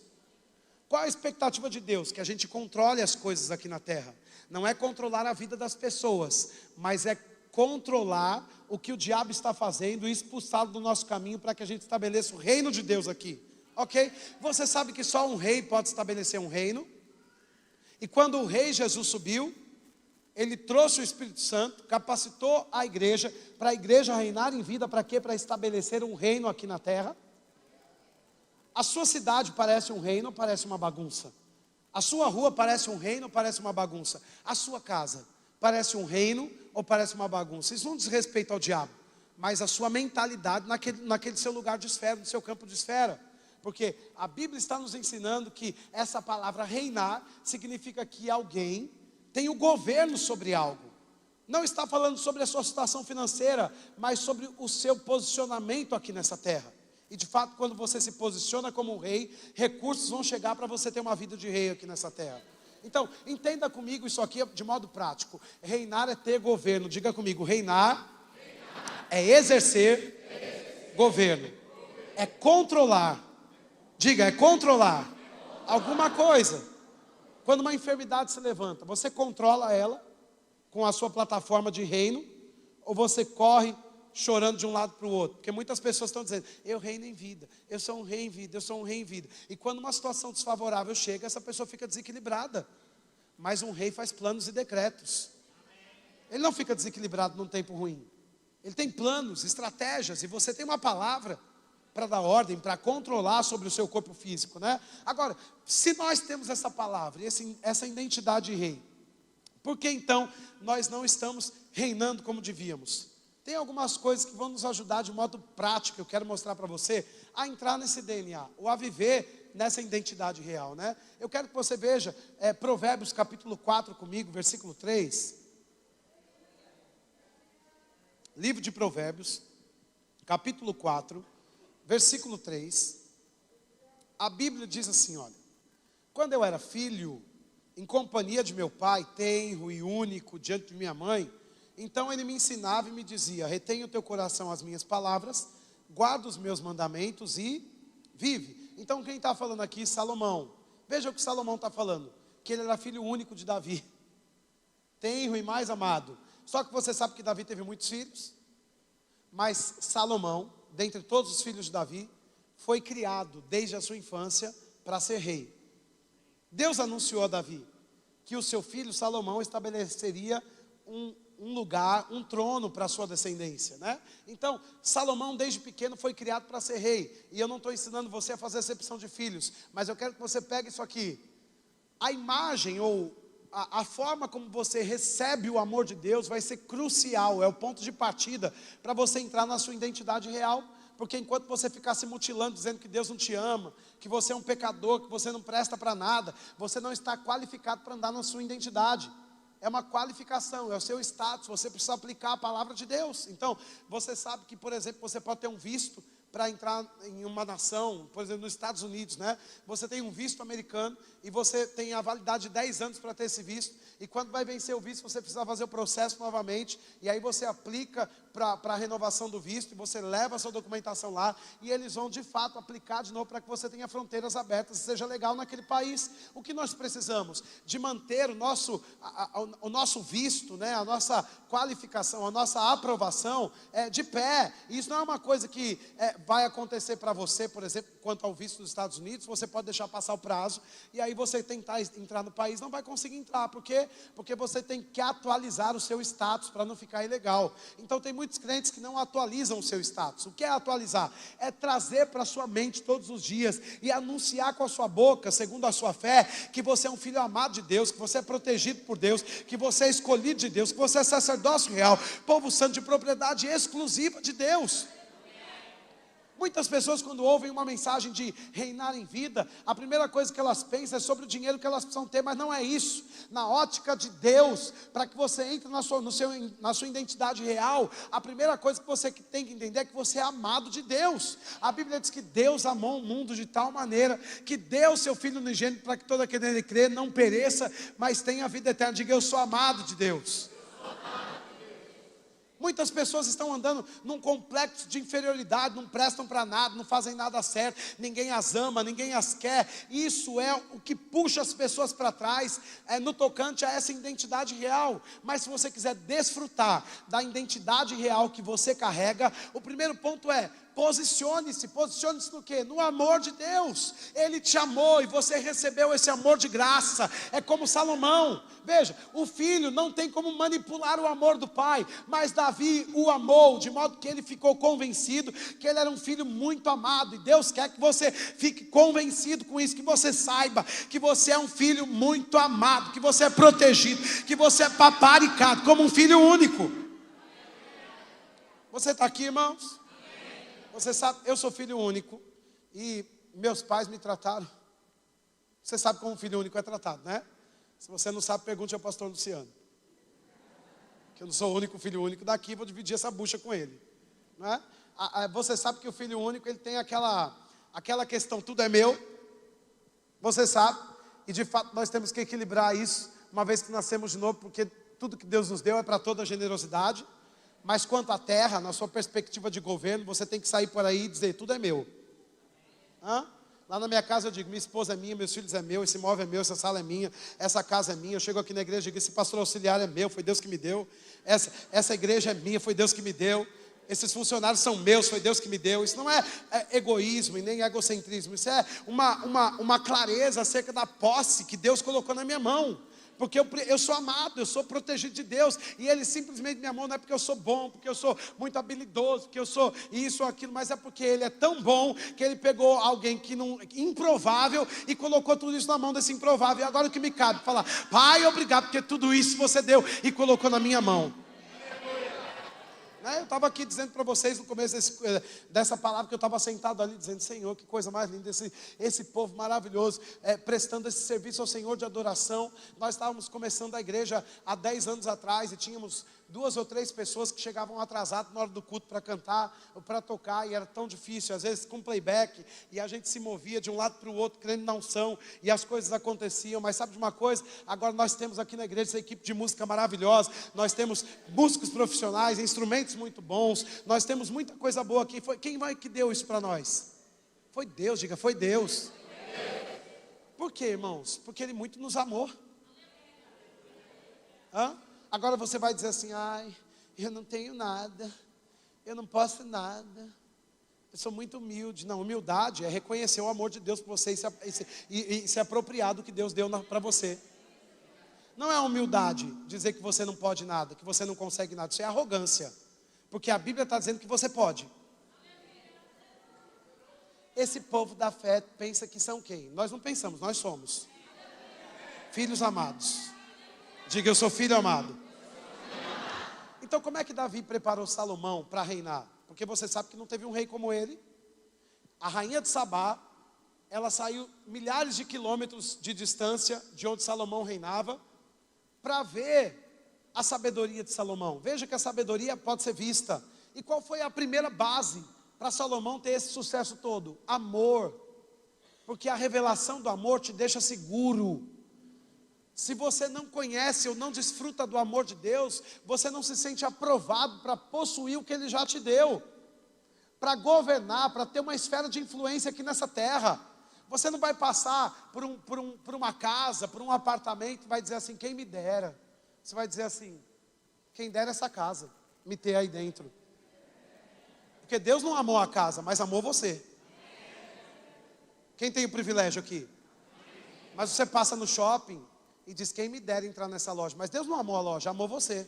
S1: Qual a expectativa de Deus? Que a gente controle as coisas aqui na terra. Não é controlar a vida das pessoas, mas é controlar o que o diabo está fazendo e expulsá-lo do nosso caminho, para que a gente estabeleça o reino de Deus aqui, ok? Você sabe que só um rei pode estabelecer um reino. E quando o rei Jesus subiu, ele trouxe o Espírito Santo, capacitou a igreja, para a igreja reinar em vida. Para quê? Para estabelecer um reino aqui na terra. A sua cidade parece um reino ou parece uma bagunça? A sua rua parece um reino ou parece uma bagunça? A sua casa parece um reino ou parece uma bagunça? Isso não diz respeito ao diabo, mas a sua mentalidade naquele seu lugar de esfera, no seu campo de esfera. Porque a Bíblia está nos ensinando que essa palavra reinar significa que alguém tem o governo sobre algo. Não está falando sobre a sua situação financeira, mas sobre o seu posicionamento aqui nessa terra. E de fato, quando você se posiciona como um rei, recursos vão chegar para você ter uma vida de rei aqui nessa terra. Então, entenda comigo isso aqui de modo prático. Reinar é ter governo. Diga comigo: reinar é exercer governo. É controlar. Diga, é controlar alguma coisa. Quando uma enfermidade se levanta, você controla ela com a sua plataforma de reino, ou você corre chorando de um lado para o outro? Porque muitas pessoas estão dizendo, eu reino em vida, eu sou um rei em vida, eu sou um rei em vida. E quando uma situação desfavorável chega, essa pessoa fica desequilibrada. Mas um rei faz planos e decretos. Ele não fica desequilibrado num tempo ruim. Ele tem planos, estratégias, e você tem uma palavra para dar ordem, para controlar sobre o seu corpo físico, né? Agora, se nós temos essa palavra, essa identidade de rei, por que então nós não estamos reinando como devíamos? Tem algumas coisas que vão nos ajudar de modo prático, eu quero mostrar para você, a entrar nesse DNA, ou a viver nessa identidade real, né? Eu quero que você veja Provérbios capítulo 4 comigo, versículo 3. Livro de Provérbios, capítulo 4, versículo 3. A Bíblia diz assim, olha: quando eu era filho, em companhia de meu pai, tenro e único diante de minha mãe, então ele me ensinava e me dizia, retenha o teu coração as minhas palavras, guarda os meus mandamentos e vive. Então quem está falando aqui? Salomão. Veja o que Salomão está falando, que ele era filho único de Davi, tenro e mais amado. Só que você sabe que Davi teve muitos filhos, mas Salomão, dentre todos os filhos de Davi, foi criado desde a sua infância para ser rei. Deus anunciou a Davi que o seu filho Salomão estabeleceria um lugar, um trono para a sua descendência, né? Então, Salomão desde pequeno foi criado para ser rei. E eu não estou ensinando você a fazer acepção de filhos, mas eu quero que você pegue isso aqui. A imagem ou a forma como você recebe o amor de Deus vai ser crucial, é o ponto de partida para você entrar na sua identidade real. Porque enquanto você ficar se mutilando, dizendo que Deus não te ama, que você é um pecador, que você não presta para nada, você não está qualificado para andar na sua identidade. É uma qualificação, é o seu status, você precisa aplicar a palavra de Deus. Então, você sabe que, por exemplo, você pode ter um visto para entrar em uma nação, por exemplo, nos Estados Unidos, né? Você tem um visto americano e você tem a validade de 10 anos para ter esse visto. E quando vai vencer o visto, você precisa fazer o processo novamente. E aí você aplica para a renovação do visto, e você leva a sua documentação lá, e eles vão de fato aplicar de novo para que você tenha fronteiras abertas e seja legal naquele país. O que nós precisamos? De manter o nosso visto, né? A nossa qualificação, a nossa aprovação de pé. E isso não é uma coisa que vai acontecer para você, por exemplo, quanto ao visto dos Estados Unidos. Você pode deixar passar o prazo, e aí você tentar entrar no país, não vai conseguir entrar. Por quê? Porque você tem que atualizar o seu status para não ficar ilegal. Então tem muitos crentes que não atualizam o seu status. O que é atualizar? É trazer para a sua mente todos os dias e anunciar com a sua boca, segundo a sua fé, que você é um filho amado de Deus, que você é protegido por Deus, que você é escolhido de Deus, que você é sacerdócio real, povo santo de propriedade exclusiva de Deus. Muitas pessoas, quando ouvem uma mensagem de reinar em vida, a primeira coisa que elas pensam é sobre o dinheiro que elas precisam ter, mas não é isso. Na ótica de Deus, para que você entre na sua identidade real, a primeira coisa que você tem que entender é que você é amado de Deus. A Bíblia diz que Deus amou o mundo de tal maneira que deu seu Filho unigênito para que todo aquele que nele crê não pereça, mas tenha a vida eterna. Diga, eu sou amado de Deus. Muitas pessoas estão andando num complexo de inferioridade, não prestam para nada, não fazem nada certo, ninguém as ama, ninguém as quer. Isso é o que puxa as pessoas para trás, no tocante a essa identidade real. Mas se você quiser desfrutar da identidade real que você carrega, o primeiro ponto é: posicione-se no quê? No amor de Deus. Ele te amou e você recebeu esse amor de graça. É como Salomão, veja, o filho não tem como manipular o amor do pai, mas Davi o amou, de modo que ele ficou convencido que ele era um filho muito amado. E Deus quer que você fique convencido com isso, que você saiba que você é um filho muito amado, que você é protegido, que você é paparicado como um filho único. Você está aqui, irmãos? Você sabe, eu sou filho único e meus pais me trataram. Você sabe como um filho único é tratado, né? Se você não sabe, pergunte ao pastor Luciano. Que eu não sou o único filho único daqui, vou dividir essa bucha com ele, não é? Você sabe que o filho único, ele tem aquela questão, tudo é meu. Você sabe, e de fato nós temos que equilibrar isso, uma vez que nascemos de novo, porque tudo que Deus nos deu é para toda a generosidade. Mas quanto à terra, na sua perspectiva de governo, você tem que sair por aí e dizer, tudo é meu. Hã? Lá na minha casa eu digo, minha esposa é minha, meus filhos é meu, esse imóvel é meu, essa sala é minha, essa casa é minha. Eu chego aqui na igreja e digo, esse pastor auxiliar é meu, foi Deus que me deu. Essa igreja é minha, foi Deus que me deu. Esses funcionários são meus, foi Deus que me deu. Isso não é egoísmo e nem egocentrismo. Isso é uma clareza acerca da posse que Deus colocou na minha mão. Porque eu sou amado, eu sou protegido de Deus. E Ele simplesmente me amou, não é porque eu sou bom, porque eu sou muito habilidoso, porque eu sou isso ou aquilo, mas é porque Ele é tão bom que Ele pegou alguém improvável e colocou tudo isso na mão desse improvável. E agora o que me cabe? Falar, Pai, obrigado, porque tudo isso você deu e colocou na minha mão. Eu estava aqui dizendo para vocês no começo dessa palavra que eu estava sentado ali dizendo, Senhor, que coisa mais linda, esse povo maravilhoso, prestando esse serviço ao Senhor de adoração. Nós estávamos começando a igreja há 10 anos atrás e tínhamos 2 ou 3 pessoas que chegavam atrasadas na hora do culto para cantar, ou para tocar, e era tão difícil, às vezes com playback, e a gente se movia de um lado para o outro, crendo na unção, e as coisas aconteciam. Mas sabe de uma coisa? Agora nós temos aqui na igreja essa equipe de música maravilhosa, nós temos músicos profissionais, instrumentos muito bons, nós temos muita coisa boa aqui. Quem vai que deu isso para nós? Foi Deus, diga, foi Deus. Por quê, irmãos? Porque Ele muito nos amou. Agora você vai dizer assim, ai, eu não tenho nada, eu não posso nada, eu sou muito humilde. Não, humildade é reconhecer o amor de Deus por você e se apropriar do que Deus deu para você. Não é humildade dizer que você não pode nada, que você não consegue nada, isso é arrogância, porque a Bíblia está dizendo que você pode. Esse povo da fé pensa que são quem? Nós não pensamos, nós somos filhos amados. Diga, eu sou filho amado. Então como é que Davi preparou Salomão para reinar? Porque você sabe que não teve um rei como ele. A rainha de Sabá, ela saiu milhares de quilômetros de distância de onde Salomão reinava, para ver a sabedoria de Salomão. Veja que a sabedoria pode ser vista. E qual foi a primeira base para Salomão ter esse sucesso todo? Amor. Porque a revelação do amor te deixa seguro. Se você não conhece ou não desfruta do amor de Deus, você não se sente aprovado para possuir o que Ele já te deu, para governar, para ter uma esfera de influência aqui nessa terra. Você não vai passar por uma casa, por um apartamento, e vai dizer assim, quem me dera. Você vai dizer assim, quem dera essa casa, me ter aí dentro. Porque Deus não amou a casa, mas amou você. Quem tem o privilégio aqui? Mas você passa no shopping e diz, quem me dera entrar nessa loja. Mas Deus não amou a loja, amou você.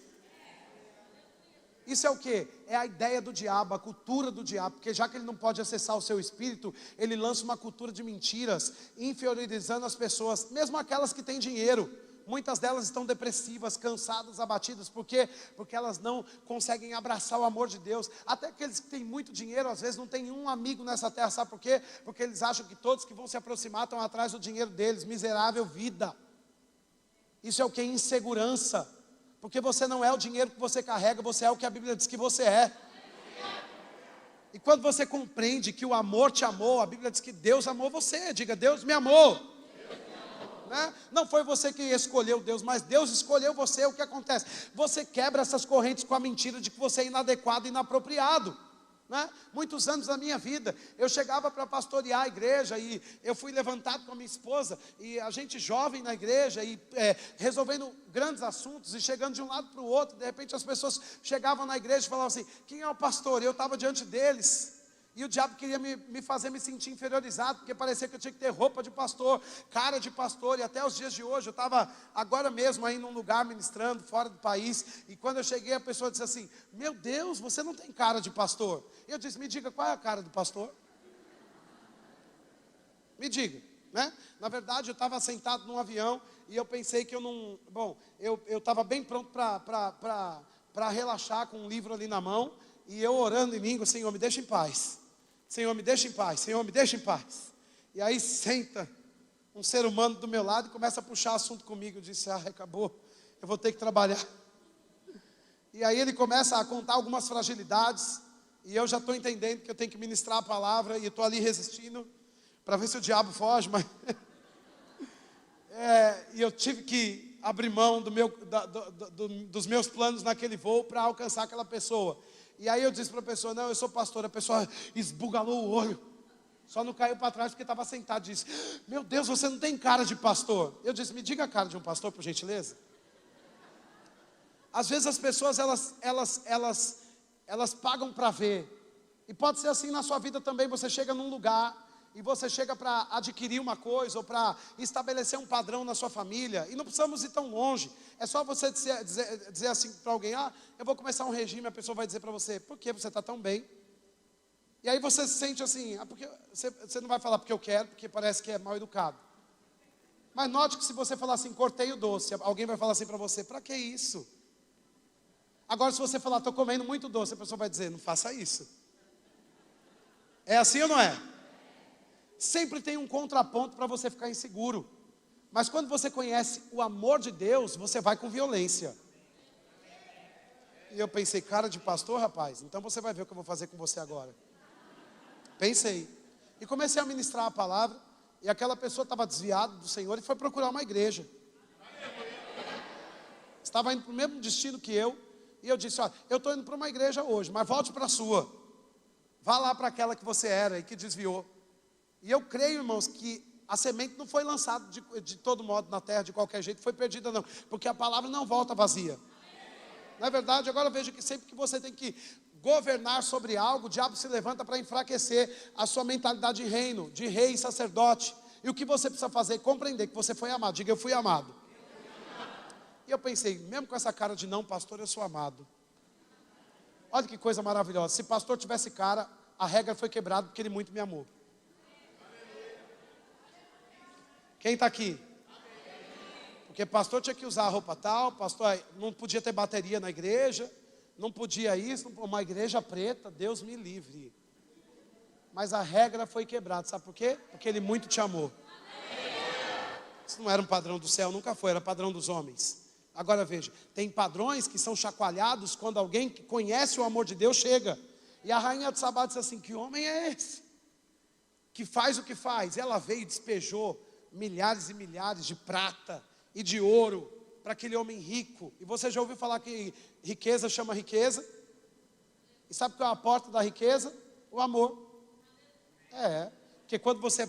S1: Isso é o quê? É a ideia do diabo, a cultura do diabo. Porque já que ele não pode acessar o seu espírito, ele lança uma cultura de mentiras, inferiorizando as pessoas, mesmo aquelas que têm dinheiro. Muitas delas estão depressivas, cansadas, abatidas. Por quê? Porque elas não conseguem abraçar o amor de Deus. Até aqueles que têm muito dinheiro, às vezes não tem um amigo nessa terra. Sabe por quê? Porque eles acham que todos que vão se aproximar estão atrás do dinheiro deles. Miserável vida. Isso é o que? Insegurança. Porque você não é o dinheiro que você carrega, você é o que a Bíblia diz que você é. E quando você compreende que o amor te amou, a Bíblia diz que Deus amou você. Diga, Deus me amou. Né? Não foi você quem escolheu Deus, mas Deus escolheu você. O que acontece? Você quebra essas correntes com a mentira de que você é inadequado e inapropriado. Né? Muitos anos da minha vida, eu chegava para pastorear a igreja e eu fui levantado com a minha esposa e a gente jovem na igreja e resolvendo grandes assuntos e chegando de um lado para o outro. De repente as pessoas chegavam na igreja e falavam assim, quem é o pastor? E eu estava diante deles. E o diabo queria me fazer me sentir inferiorizado, porque parecia que eu tinha que ter roupa de pastor, cara de pastor. E até os dias de hoje, eu estava agora mesmo aí num lugar ministrando, fora do país. E quando eu cheguei, a pessoa disse assim, meu Deus, você não tem cara de pastor. E eu disse, me diga, qual é a cara do pastor? Me diga, né? Na verdade, eu estava sentado num avião e eu pensei que eu não... Bom, eu estava bem pronto para relaxar com um livro ali na mão. E eu orando em língua, Senhor, me deixa em paz. Senhor, me deixa em paz. Senhor, me deixa em paz. E aí senta um ser humano do meu lado e começa a puxar assunto comigo. Eu disse, acabou, eu vou ter que trabalhar. E aí ele começa a contar algumas fragilidades. E eu já estou entendendo que eu tenho que ministrar a palavra. E estou ali resistindo para ver se o diabo foge. Mas e eu tive que abrir mão dos meus planos naquele voo para alcançar aquela pessoa. E aí eu disse para a pessoa, não, eu sou pastor. A pessoa esbugalou o olho. Só não caiu para trás porque estava sentado e disse: meu Deus, você não tem cara de pastor. Eu disse: me diga a cara de um pastor, por gentileza. Às vezes as pessoas, elas pagam para ver. E pode ser assim na sua vida também. Você chega num lugar e você chega para adquirir uma coisa ou para estabelecer um padrão na sua família. E não precisamos ir tão longe. É só você dizer assim para alguém: eu vou começar um regime. A pessoa vai dizer para você: por que você está tão bem? E aí você se sente assim, porque você não vai falar porque eu quero, porque parece que é mal educado. Mas note que se você falar assim: cortei o doce, alguém vai falar assim para você: para que isso? Agora se você falar: estou comendo muito doce, a pessoa vai dizer: não faça isso. É assim ou não é? Sempre tem um contraponto para você ficar inseguro. Mas quando você conhece o amor de Deus, você vai com violência. E eu pensei: cara de pastor, rapaz, então você vai ver o que eu vou fazer com você agora. Pensei. E comecei a ministrar a palavra. E aquela pessoa estava desviada do Senhor e foi procurar uma igreja. Estava indo para o mesmo destino que eu. E eu disse: olha, eu estou indo para uma igreja hoje, mas volte para a sua. Vá lá para aquela que você era e que desviou. E eu creio, irmãos, que a semente não foi lançada de todo modo na terra, de qualquer jeito, foi perdida não. Porque a palavra não volta vazia. Não é verdade? Agora veja que sempre que você tem que governar sobre algo, o diabo se levanta para enfraquecer a sua mentalidade de reino, de rei e sacerdote. E o que você precisa fazer? Compreender que você foi amado. Diga: eu fui amado. E eu pensei: mesmo com essa cara de não, pastor, eu sou amado. Olha que coisa maravilhosa. Se pastor tivesse cara, a regra foi quebrada porque ele muito me amou. Quem está aqui? Porque pastor tinha que usar a roupa tal, pastor não podia ter bateria na igreja, não podia isso, uma igreja preta, Deus me livre. Mas a regra foi quebrada, sabe por quê? Porque ele muito te amou. Isso não era um padrão do céu, nunca foi, era padrão dos homens. Agora veja, tem padrões que são chacoalhados quando alguém que conhece o amor de Deus chega. E a rainha de Sabá disse assim: que homem é esse? Que faz o que faz? Ela veio e despejou milhares e milhares de prata e de ouro para aquele homem rico. E você já ouviu falar que riqueza chama riqueza? E sabe qual é a porta da riqueza? O amor. Porque quando você é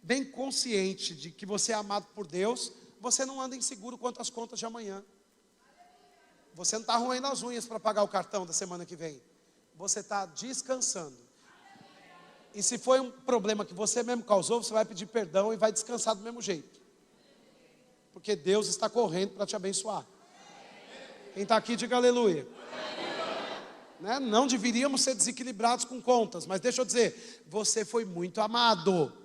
S1: bem consciente de que você é amado por Deus, você não anda inseguro quanto às contas de amanhã. Você não está roendo as unhas para pagar o cartão da semana que vem. Você está descansando. E se foi um problema que você mesmo causou, você vai pedir perdão e vai descansar do mesmo jeito. Porque Deus está correndo para te abençoar. Quem está aqui, diga aleluia. Né? Não deveríamos ser desequilibrados com contas, mas deixa eu dizer, você foi muito amado.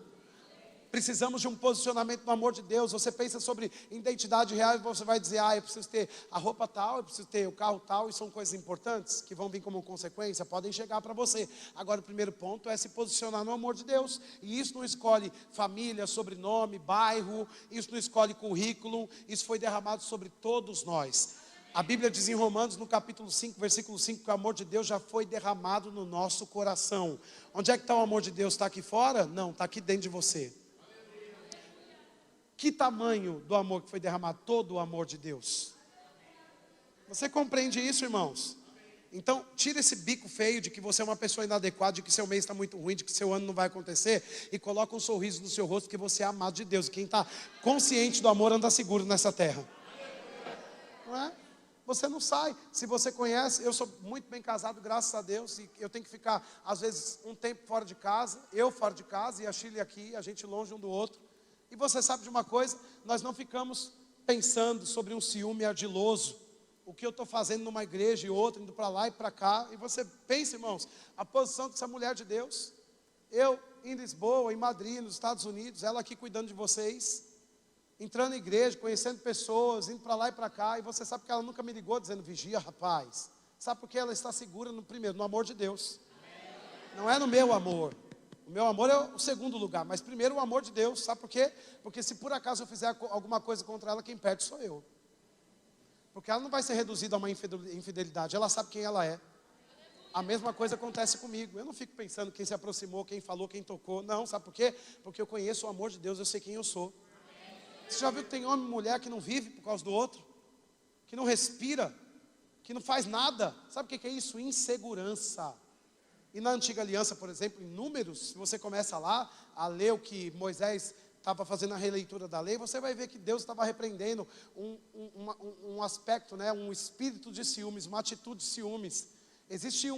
S1: Precisamos de um posicionamento no amor de Deus. Você pensa sobre identidade real e você vai dizer: eu preciso ter a roupa tal, eu preciso ter o carro tal. E são coisas importantes que vão vir como consequência, podem chegar para você. Agora o primeiro ponto é se posicionar no amor de Deus. E isso não escolhe família, sobrenome, bairro. Isso não escolhe currículo. Isso foi derramado sobre todos nós. A Bíblia diz em Romanos, no capítulo 5, versículo 5, que o amor de Deus já foi derramado no nosso coração. Onde é que está o amor de Deus? Está aqui fora? Não, está aqui dentro de você. Que tamanho do amor que foi derramado? Todo o amor de Deus. Você compreende isso, irmãos? Então, tira esse bico feio de que você é uma pessoa inadequada, de que seu mês está muito ruim, de que seu ano não vai acontecer, e coloca um sorriso no seu rosto, que você é amado de Deus. E quem está consciente do amor anda seguro nessa terra. Não é? Você não sai. Se você conhece, eu sou muito bem casado, graças a Deus, e eu tenho que ficar, às vezes, um tempo fora de casa, eu fora de casa, e a Chile aqui, a gente longe um do outro. E você sabe de uma coisa, nós não ficamos pensando sobre um ciúme ardiloso, o que eu estou fazendo numa igreja e outra, indo para lá e para cá. E você pensa, irmãos, a posição dessa mulher de Deus, eu em Lisboa, em Madrid, nos Estados Unidos, ela aqui cuidando de vocês, entrando em igreja, conhecendo pessoas, indo para lá e para cá. E você sabe que ela nunca me ligou dizendo: vigia, rapaz. Sabe por quê? Ela está segura no amor de Deus. Não é no meu amor. O meu amor é o segundo lugar, mas primeiro o amor de Deus. Sabe por quê? Porque se por acaso eu fizer alguma coisa contra ela, quem perde sou eu. Porque ela não vai ser reduzida a uma infidelidade, ela sabe quem ela é. A mesma coisa acontece comigo. Eu não fico pensando quem se aproximou, quem falou, quem tocou. Não, sabe por quê? Porque eu conheço o amor de Deus, eu sei quem eu sou. Você já viu que tem homem e mulher que não vive por causa do outro? Que não respira? Que não faz nada? Sabe o que é isso? Insegurança. E na antiga aliança, por exemplo, em Números, se você começa lá a ler o que Moisés estava fazendo a releitura da lei, você vai ver que Deus estava repreendendo um aspecto, né, um espírito de ciúmes, uma atitude de ciúmes. Existe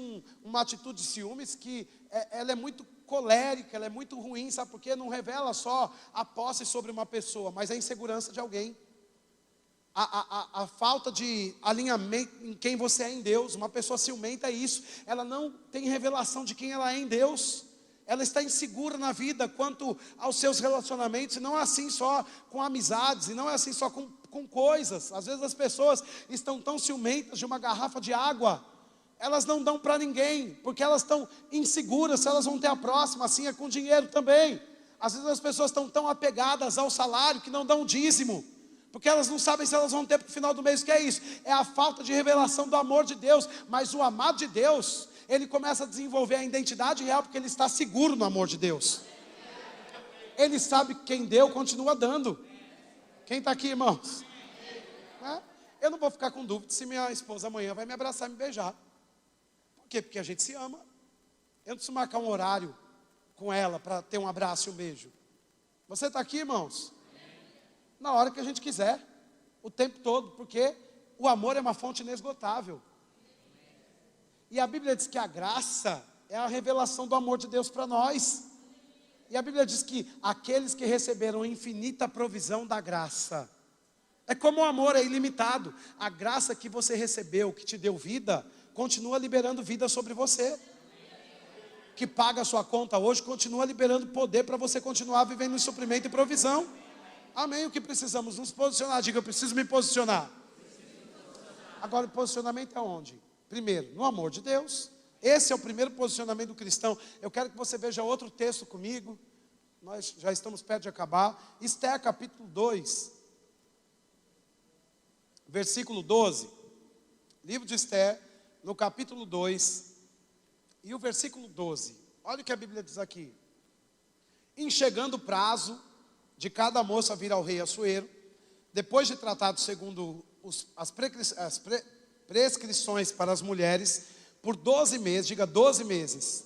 S1: uma atitude de ciúmes que ela é muito colérica, ela é muito ruim, sabe por quê? Não revela só a posse sobre uma pessoa, mas a insegurança de alguém. A falta de alinhamento em quem você é em Deus. Uma pessoa ciumenta é isso, ela não tem revelação de quem ela é em Deus. Ela está insegura na vida quanto aos seus relacionamentos, e não é assim só com amizades, e não é assim só com coisas. Às vezes as pessoas estão tão ciumentas de uma garrafa de água, elas não dão para ninguém, porque elas estão inseguras se elas vão ter a próxima. Assim é com dinheiro também. Às vezes as pessoas estão tão apegadas ao salário que não dão dízimo, porque elas não sabem se elas vão ter para o final do mês. O que é isso? É a falta de revelação do amor de Deus. Mas o amado de Deus, ele começa a desenvolver a identidade real, porque ele está seguro no amor de Deus. Ele sabe que quem deu, continua dando. Quem está aqui, irmãos? Eu não vou ficar com dúvida se minha esposa amanhã vai me abraçar e me beijar. Por quê? Porque a gente se ama. Eu não preciso marcar um horário com ela para ter um abraço e um beijo. Você está aqui, irmãos? Na hora que a gente quiser, o tempo todo, porque o amor é uma fonte inesgotável. E a Bíblia diz que a graça é a revelação do amor de Deus para nós. E a Bíblia diz que aqueles que receberam infinita provisão da graça, é como o amor é ilimitado. A graça que você recebeu, que te deu vida, continua liberando vida sobre você. Que paga a sua conta hoje, continua liberando poder para você continuar vivendo em suprimento e provisão. Amém? O que precisamos? Nos posicionar. Diga, eu preciso me posicionar. Agora, o posicionamento é onde? Primeiro, no amor de Deus. Esse é o primeiro posicionamento do cristão. Eu quero que você veja outro texto comigo. Nós já estamos perto de acabar. Esther, capítulo 2, versículo 12. Livro de Esther, no capítulo 2, e o versículo 12. Olha o que a Bíblia diz aqui. Em chegando o prazo de cada moça vir ao rei Assuero, depois de tratado segundo as prescrições para as mulheres, por 12 meses, diga 12 meses,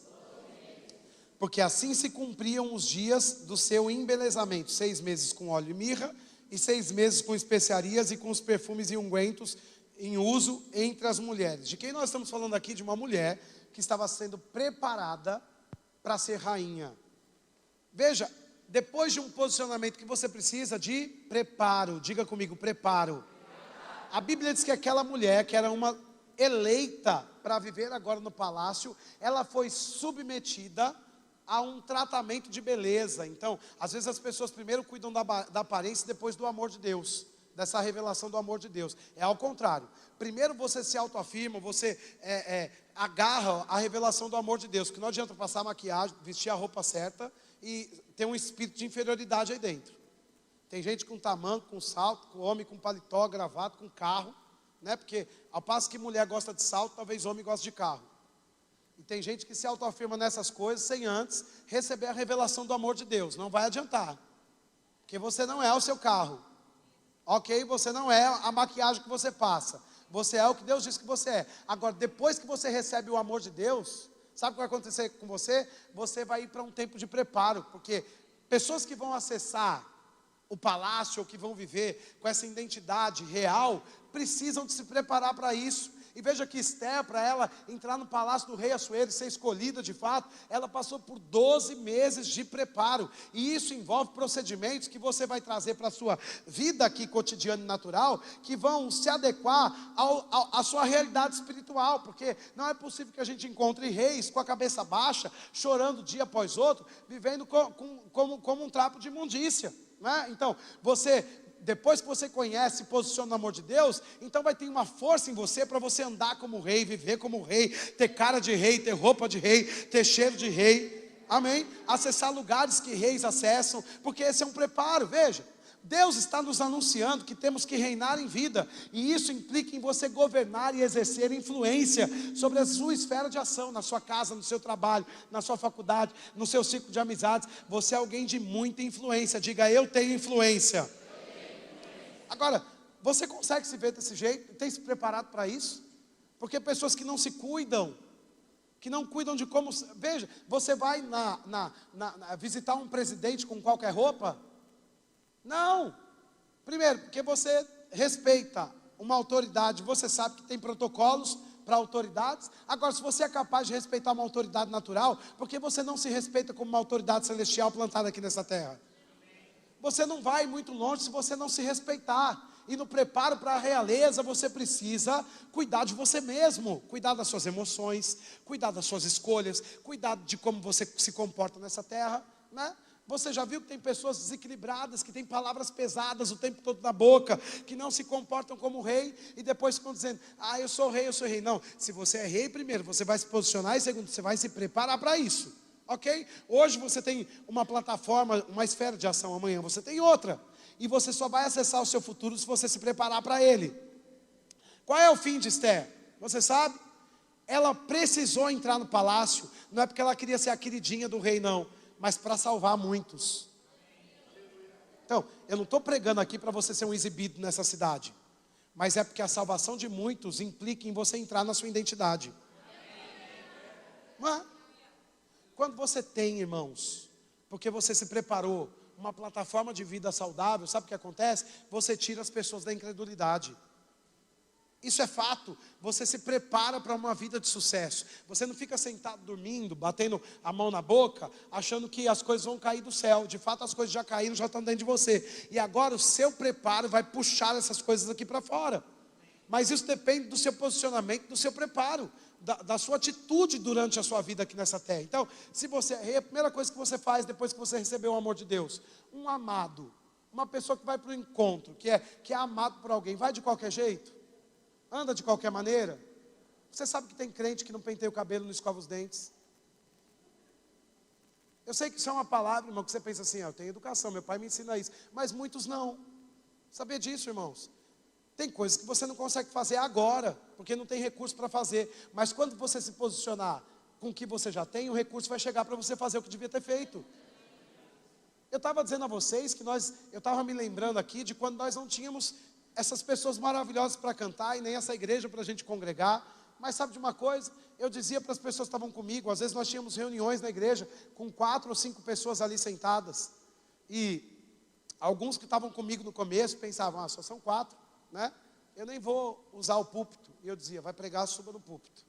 S1: porque assim se cumpriam os dias do seu embelezamento, 6 meses com óleo e mirra, e 6 meses com especiarias e com os perfumes e ungüentos em uso entre as mulheres. De quem nós estamos falando aqui? De uma mulher que estava sendo preparada para ser rainha. Veja, depois de um posicionamento que você precisa de preparo. Diga comigo, preparo. A Bíblia diz que aquela mulher, que era uma eleita para viver agora no palácio, ela foi submetida a um tratamento de beleza. Então, às vezes as pessoas primeiro cuidam da aparência e depois do amor de Deus, dessa revelação do amor de Deus. É ao contrário. Primeiro você se autoafirma, você agarra a revelação do amor de Deus, que não adianta passar maquiagem, vestir a roupa certa e tem um espírito de inferioridade aí dentro. Tem gente com tamanco, com salto, com homem com paletó, gravata, com carro, né? Porque ao passo que mulher gosta de salto, talvez homem goste de carro. E tem gente que se autoafirma nessas coisas sem antes receber a revelação do amor de Deus. Não vai adiantar, porque você não é o seu carro, ok? Você não é a maquiagem que você passa, você é o que Deus diz que você é. Agora, depois que você recebe o amor de Deus, sabe o que vai acontecer com você? Você vai ir para um tempo de preparo, porque pessoas que vão acessar o palácio, ou que vão viver com essa identidade real, precisam de se preparar para isso. E veja que Esther, para ela entrar no palácio do rei Assuero e ser escolhida de fato, ela passou por 12 meses de preparo. E isso envolve procedimentos que você vai trazer para a sua vida aqui cotidiana e natural, que vão se adequar à sua realidade espiritual. Porque não é possível que a gente encontre reis com a cabeça baixa, chorando dia após outro, vivendo como um trapo de imundícia, né? Então, depois que você conhece e posiciona no amor de Deus, então vai ter uma força em você para você andar como rei, viver como rei, ter cara de rei, ter roupa de rei, ter cheiro de rei, amém? Acessar lugares que reis acessam, porque esse é um preparo. Veja, Deus está nos anunciando que temos que reinar em vida, e isso implica em você governar e exercer influência sobre a sua esfera de ação, na sua casa, no seu trabalho, na sua faculdade, no seu ciclo de amizades. Você é alguém de muita influência. Diga, eu tenho influência. Agora, você consegue se ver desse jeito? Tem se preparado para isso? Porque pessoas que não se cuidam, que não cuidam de como... Veja, você vai visitar um presidente com qualquer roupa? Não. Primeiro, porque você respeita uma autoridade, você sabe que tem protocolos para autoridades. Agora, se você é capaz de respeitar uma autoridade natural, por que você não se respeita como uma autoridade celestial plantada aqui nessa terra? Você não vai muito longe se você não se respeitar. E no preparo para a realeza, você precisa cuidar de você mesmo, cuidar das suas emoções, cuidar das suas escolhas, cuidar de como você se comporta nessa terra, né? Você já viu que tem pessoas desequilibradas, que têm palavras pesadas o tempo todo na boca, que não se comportam como rei, e depois ficam dizendo, eu sou rei, eu sou rei. Não, se você é rei, primeiro, você vai se posicionar, e segundo, você vai se preparar para isso, ok? Hoje você tem uma plataforma, uma esfera de ação, amanhã você tem outra, e você só vai acessar o seu futuro se você se preparar para ele. Qual é o fim de Esther? Você sabe? Ela precisou entrar no palácio, não é porque ela queria ser a queridinha do rei, não, mas para salvar muitos. Então, eu não estou pregando aqui para você ser um exibido nessa cidade, mas é porque a salvação de muitos implica em você entrar na sua identidade. Não é? Quando você tem, irmãos, porque você se preparou, uma plataforma de vida saudável, sabe o que acontece? Você tira as pessoas da incredulidade. Isso é fato, você se prepara para uma vida de sucesso. Você não fica sentado dormindo, batendo a mão na boca, achando que as coisas vão cair do céu. De fato as coisas já caíram, já estão dentro de você. E agora o seu preparo vai puxar essas coisas aqui para fora. Mas isso depende do seu posicionamento, do seu preparo, da sua atitude durante a sua vida aqui nessa terra. Então, se você é rei, a primeira coisa que você faz depois que você recebeu o amor de Deus, um amado, uma pessoa que vai para o encontro, que é amado por alguém, vai de qualquer jeito? Anda de qualquer maneira? Você sabe que tem crente que não penteia o cabelo, não escova os dentes? Eu sei que isso é uma palavra, irmão, que você pensa assim, eu tenho educação, meu pai me ensina isso. Mas muitos não. Sabia disso, irmãos? Tem coisas que você não consegue fazer agora, porque não tem recurso para fazer. Mas quando você se posicionar com o que você já tem, o recurso vai chegar para você fazer o que devia ter feito. Eu estava dizendo a vocês que eu estava me lembrando aqui de quando nós não tínhamos essas pessoas maravilhosas para cantar e nem essa igreja para a gente congregar. Mas sabe de uma coisa? Eu dizia para as pessoas que estavam comigo, às vezes nós tínhamos reuniões na igreja com 4 ou 5 pessoas ali sentadas. E alguns que estavam comigo no começo pensavam, só são 4, né? Eu nem vou usar o púlpito. E eu dizia, vai pregar, suba no púlpito.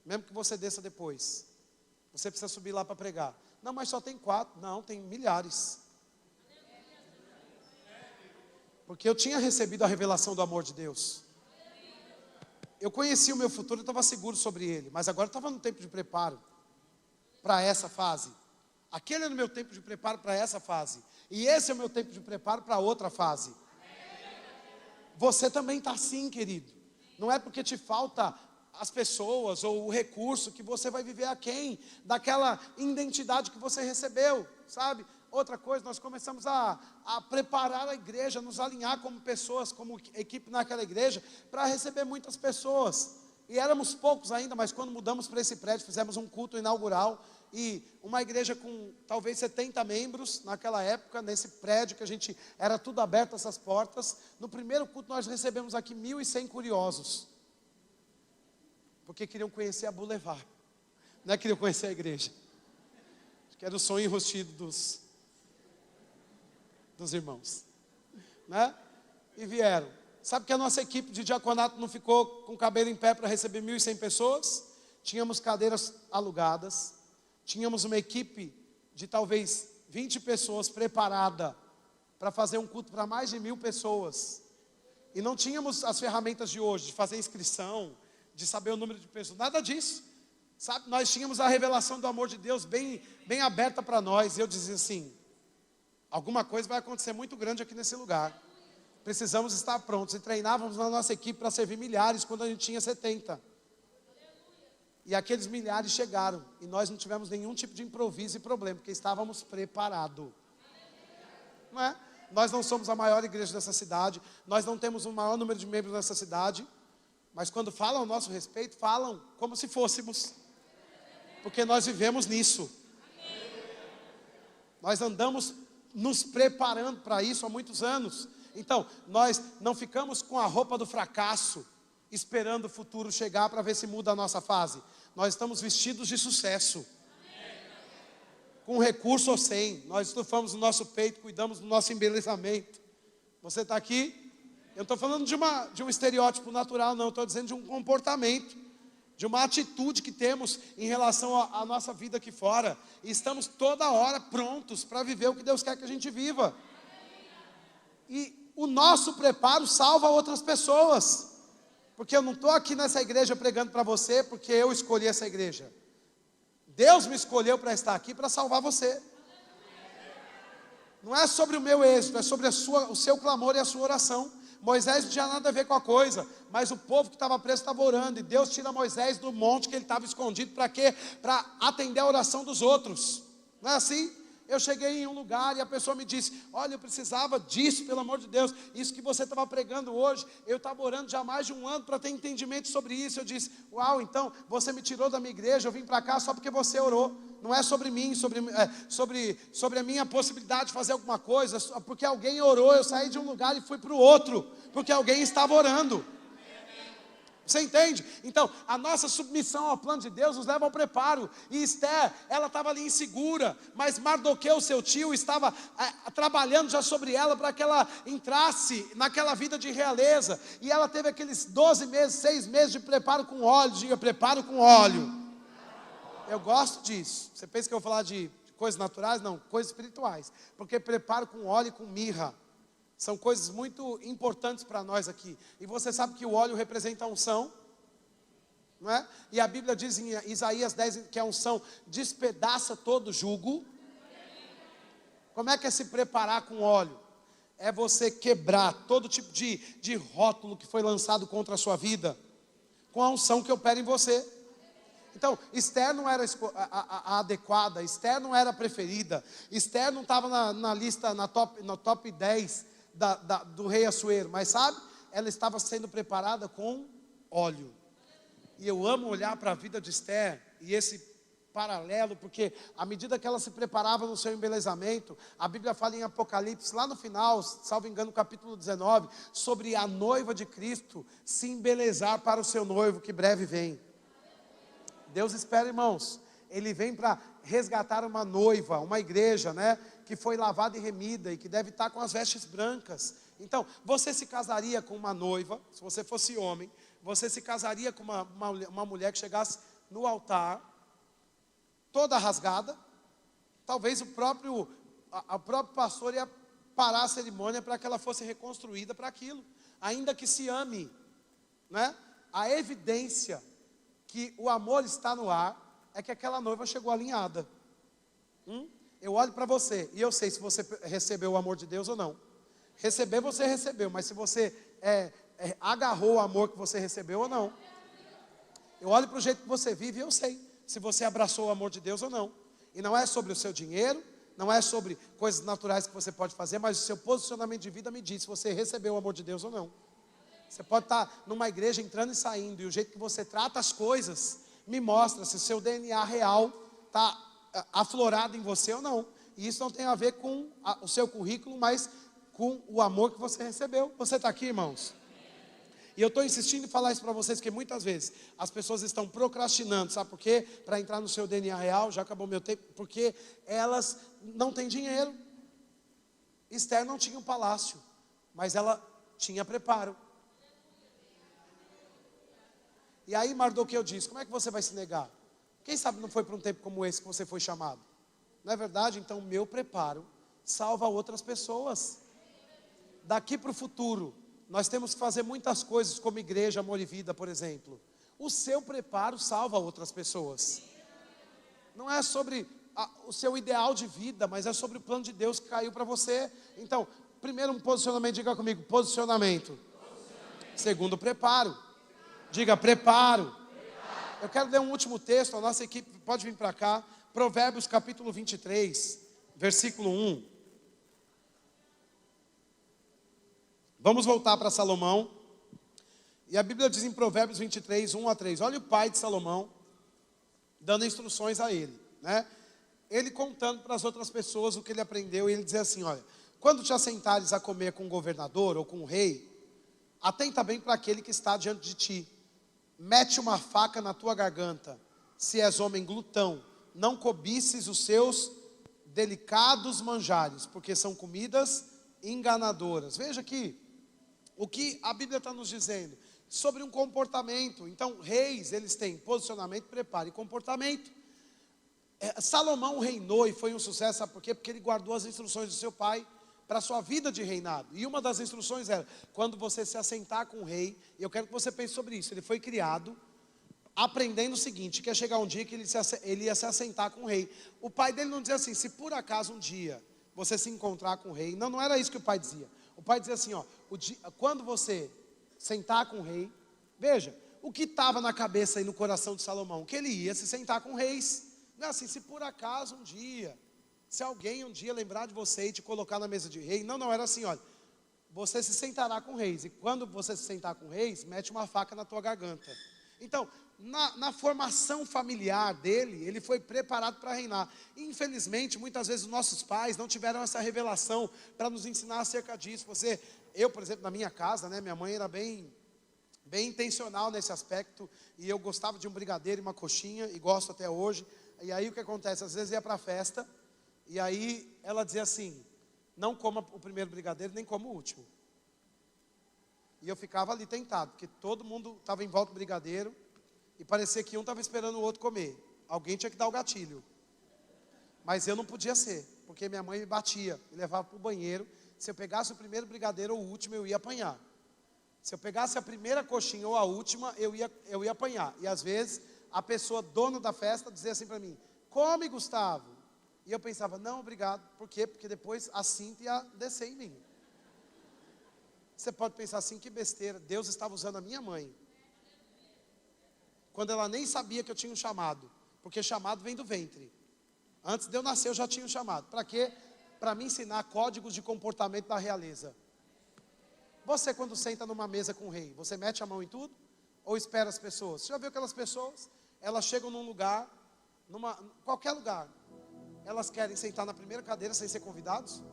S1: Mesmo que você desça depois. Você precisa subir lá para pregar. Não, mas só tem 4. Não, tem milhares. Porque eu tinha recebido a revelação do amor de Deus. Eu conhecia o meu futuro, eu estava seguro sobre ele. Mas agora eu estava no tempo de preparo para essa fase. Aquele era o meu tempo de preparo para essa fase. E esse é o meu tempo de preparo para outra fase. Você também está assim, querido. Não é porque te falta as pessoas ou o recurso que você vai viver aquém daquela identidade que você recebeu, sabe? Outra coisa, nós começamos a preparar a igreja, nos alinhar como pessoas, como equipe naquela igreja, para receber muitas pessoas. E éramos poucos ainda, mas quando mudamos para esse prédio, fizemos um culto inaugural, e uma igreja com talvez 70 membros, naquela época, nesse prédio que era tudo aberto, essas portas. No primeiro culto nós recebemos aqui 1.100 curiosos, porque queriam conhecer a Boulevard, não é que queriam conhecer a igreja, que era o sonho enrustido dos irmãos, né? E vieram. Sabe que a nossa equipe de diaconato não ficou com o cabelo em pé para receber 1.100 pessoas? Tínhamos cadeiras alugadas, tínhamos uma equipe de talvez 20 pessoas preparada para fazer um culto para mais de 1.000 pessoas. E não tínhamos as ferramentas de hoje, de fazer inscrição, de saber o número de pessoas, nada disso. Sabe, nós tínhamos a revelação do amor de Deus bem aberta para nós. E eu dizia assim, alguma coisa vai acontecer muito grande aqui nesse lugar. Precisamos estar prontos. E treinávamos na nossa equipe para servir milhares quando a gente tinha 70. E aqueles milhares chegaram. E nós não tivemos nenhum tipo de improviso e problema, porque estávamos preparados. Não é? Nós não somos a maior igreja dessa cidade. Nós não temos o maior número de membros nessa cidade. Mas quando falam ao nosso respeito, falam como se fôssemos. Porque nós vivemos nisso. Nós andamos nos preparando para isso há muitos anos. Então, nós não ficamos com a roupa do fracasso, esperando o futuro chegar para ver se muda a nossa fase. Nós estamos vestidos de sucesso. Com recurso ou sem, nós estufamos o nosso peito, cuidamos do nosso embelezamento. Você está aqui? Eu não estou falando de um estereótipo natural, não. Estou dizendo de um comportamento, de uma atitude que temos em relação à nossa vida aqui fora. E estamos toda hora prontos para viver o que Deus quer que a gente viva. E o nosso preparo salva outras pessoas. Porque eu não estou aqui nessa igreja pregando para você porque eu escolhi essa igreja. Deus me escolheu para estar aqui para salvar você. Não é sobre o meu êxito, é sobre o seu clamor e a sua oração. Moisés não tinha nada a ver com a coisa, mas o povo que estava preso estava orando, e Deus tira Moisés do monte que ele estava escondido, para quê? Para atender a oração dos outros. Não é assim? Eu cheguei em um lugar e a pessoa me disse: olha, eu precisava disso, pelo amor de Deus, isso que você estava pregando hoje, eu estava orando já há mais de um ano para ter entendimento sobre isso. Eu disse: uau, então você me tirou da minha igreja, eu vim para cá só porque você orou. Não é sobre mim, sobre a minha possibilidade de fazer alguma coisa, porque alguém orou, eu saí de um lugar e fui para o outro, porque alguém estava orando. Você entende? Então, a nossa submissão ao plano de Deus nos leva ao preparo. E Esther, ela estava ali insegura, mas Mardoqueu, seu tio, estava trabalhando já sobre ela para que ela entrasse naquela vida de realeza. E ela teve aqueles 12 meses, 6 meses de preparo com óleo. Diga, preparo com óleo. Eu gosto disso. Você pensa que eu vou falar de coisas naturais? Não, coisas espirituais. Porque preparo com óleo e com mirra são coisas muito importantes para nós aqui. E você sabe que o óleo representa a unção, não é? E a Bíblia diz em Isaías 10 que a unção despedaça todo jugo. Como é que é se preparar com óleo? É você quebrar todo tipo de rótulo que foi lançado contra a sua vida, com a unção que opera em você. Então, Esther não era a adequada, Esther não era a preferida, Esther não estava na lista, no top 10 do rei Assuero, mas sabe, ela estava sendo preparada com óleo. E eu amo olhar para a vida de Esther e esse paralelo, porque à medida que ela se preparava no seu embelezamento, a Bíblia fala em Apocalipse, lá no final, salvo engano, capítulo 19, sobre a noiva de Cristo se embelezar para o seu noivo que breve vem. Deus espera, irmãos, Ele vem para resgatar uma noiva, uma igreja, né, que foi lavada e remida e que deve estar com as vestes brancas. Então, você se casaria com uma noiva, se você fosse homem, você se casaria com uma mulher que chegasse no altar, toda rasgada. Talvez o próprio pastor ia parar a cerimônia para que ela fosse reconstruída para aquilo, ainda que se ame, né? A evidência que o amor está no ar é que aquela noiva chegou alinhada. Eu olho para você e eu sei se você recebeu o amor de Deus ou não. Receber você recebeu, mas se você agarrou o amor que você recebeu ou não. Eu olho para o jeito que você vive e eu sei se você abraçou o amor de Deus ou não. E não é sobre o seu dinheiro, não é sobre coisas naturais que você pode fazer, mas o seu posicionamento de vida me diz se você recebeu o amor de Deus ou não. Você pode estar numa igreja entrando e saindo, e o jeito que você trata as coisas me mostra se o seu DNA real está aflorado em você ou não. E isso não tem a ver com o seu currículo, mas com o amor que você recebeu. Você está aqui, irmãos? E eu estou insistindo em falar isso para vocês, porque muitas vezes as pessoas estão procrastinando, sabe por quê? Para entrar no seu DNA real, já acabou meu tempo, porque elas não têm dinheiro. Esther não tinha um palácio, mas ela tinha preparo. E aí Mardoqueu diz: como é que você vai se negar? Quem sabe não foi para um tempo como esse que você foi chamado? Não é verdade? Então o meu preparo salva outras pessoas. Daqui para o futuro, nós temos que fazer muitas coisas como igreja, amor e vida, por exemplo. O seu preparo salva outras pessoas. Não é sobre o seu ideal de vida, mas é sobre o plano de Deus que caiu para você. Então, primeiro um posicionamento, diga comigo, posicionamento. Segundo, preparo. Diga, preparo. Eu quero ler um último texto, a nossa equipe pode vir para cá. Provérbios capítulo 23, versículo 1. Vamos voltar para Salomão. E a Bíblia diz em Provérbios 23, 1 a 3. Olha o pai de Salomão dando instruções a ele, né? Ele contando para as outras pessoas o que ele aprendeu. E ele diz assim, olha: quando te assentares a comer com um governador ou com um rei, atenta bem para aquele que está diante de ti. Mete uma faca na tua garganta se és homem glutão, não cobices os seus delicados manjares, porque são comidas enganadoras. Veja aqui o que a Bíblia está nos dizendo sobre um comportamento. Então, reis, eles têm posicionamento, preparo e comportamento. Salomão reinou e foi um sucesso, sabe por quê? Porque ele guardou as instruções do seu pai para a sua vida de reinado. E uma das instruções era, quando você se assentar com o rei, e eu quero que você pense sobre isso, ele foi criado aprendendo o seguinte, que ia chegar um dia que ele ia se assentar com o rei. O pai dele não dizia assim, se por acaso um dia você se encontrar com o rei. Não, não era isso que o pai dizia. O pai dizia assim, ó, quando você sentar com o rei, veja, o que estava na cabeça e no coração de Salomão, que ele ia se sentar com reis. Não é assim, se por acaso um dia, se alguém um dia lembrar de você e te colocar na mesa de rei. Não, não, era assim, olha, você se sentará com reis. E quando você se sentar com reis, mete uma faca na tua garganta. Então, na formação familiar dele, ele foi preparado para reinar. Infelizmente, muitas vezes os nossos pais não tiveram essa revelação para nos ensinar acerca disso. Eu, por exemplo, na minha casa, né, minha mãe era bem intencional nesse aspecto, e eu gostava de um brigadeiro e uma coxinha, e gosto até hoje. E aí o que acontece? Às vezes ia para a festa, e aí ela dizia assim, não coma o primeiro brigadeiro, nem coma o último. E eu ficava ali tentado, porque todo mundo estava em volta do brigadeiro, e parecia que um estava esperando o outro comer. Alguém tinha que dar o gatilho. Mas eu não podia ser, porque minha mãe me batia, me levava para o banheiro. Se eu pegasse o primeiro brigadeiro ou o último, eu ia apanhar. Se eu pegasse a primeira coxinha ou a última, eu ia apanhar. E às vezes, a pessoa, dono da festa, dizia assim para mim, come, Gustavo. E eu pensava, não, obrigado. Por quê? Porque depois a cinta ia descer em mim. Você pode pensar assim, que besteira. Deus estava usando a minha mãe, quando ela nem sabia que eu tinha um chamado. Porque chamado vem do ventre. Antes de eu nascer, eu já tinha um chamado. Para quê? Para me ensinar códigos de comportamento da realeza. Você, quando senta numa mesa com o rei, você mete a mão em tudo? Ou espera as pessoas? Você já viu aquelas pessoas? Elas chegam num lugar, qualquer lugar, elas querem sentar na primeira cadeira sem ser convidados?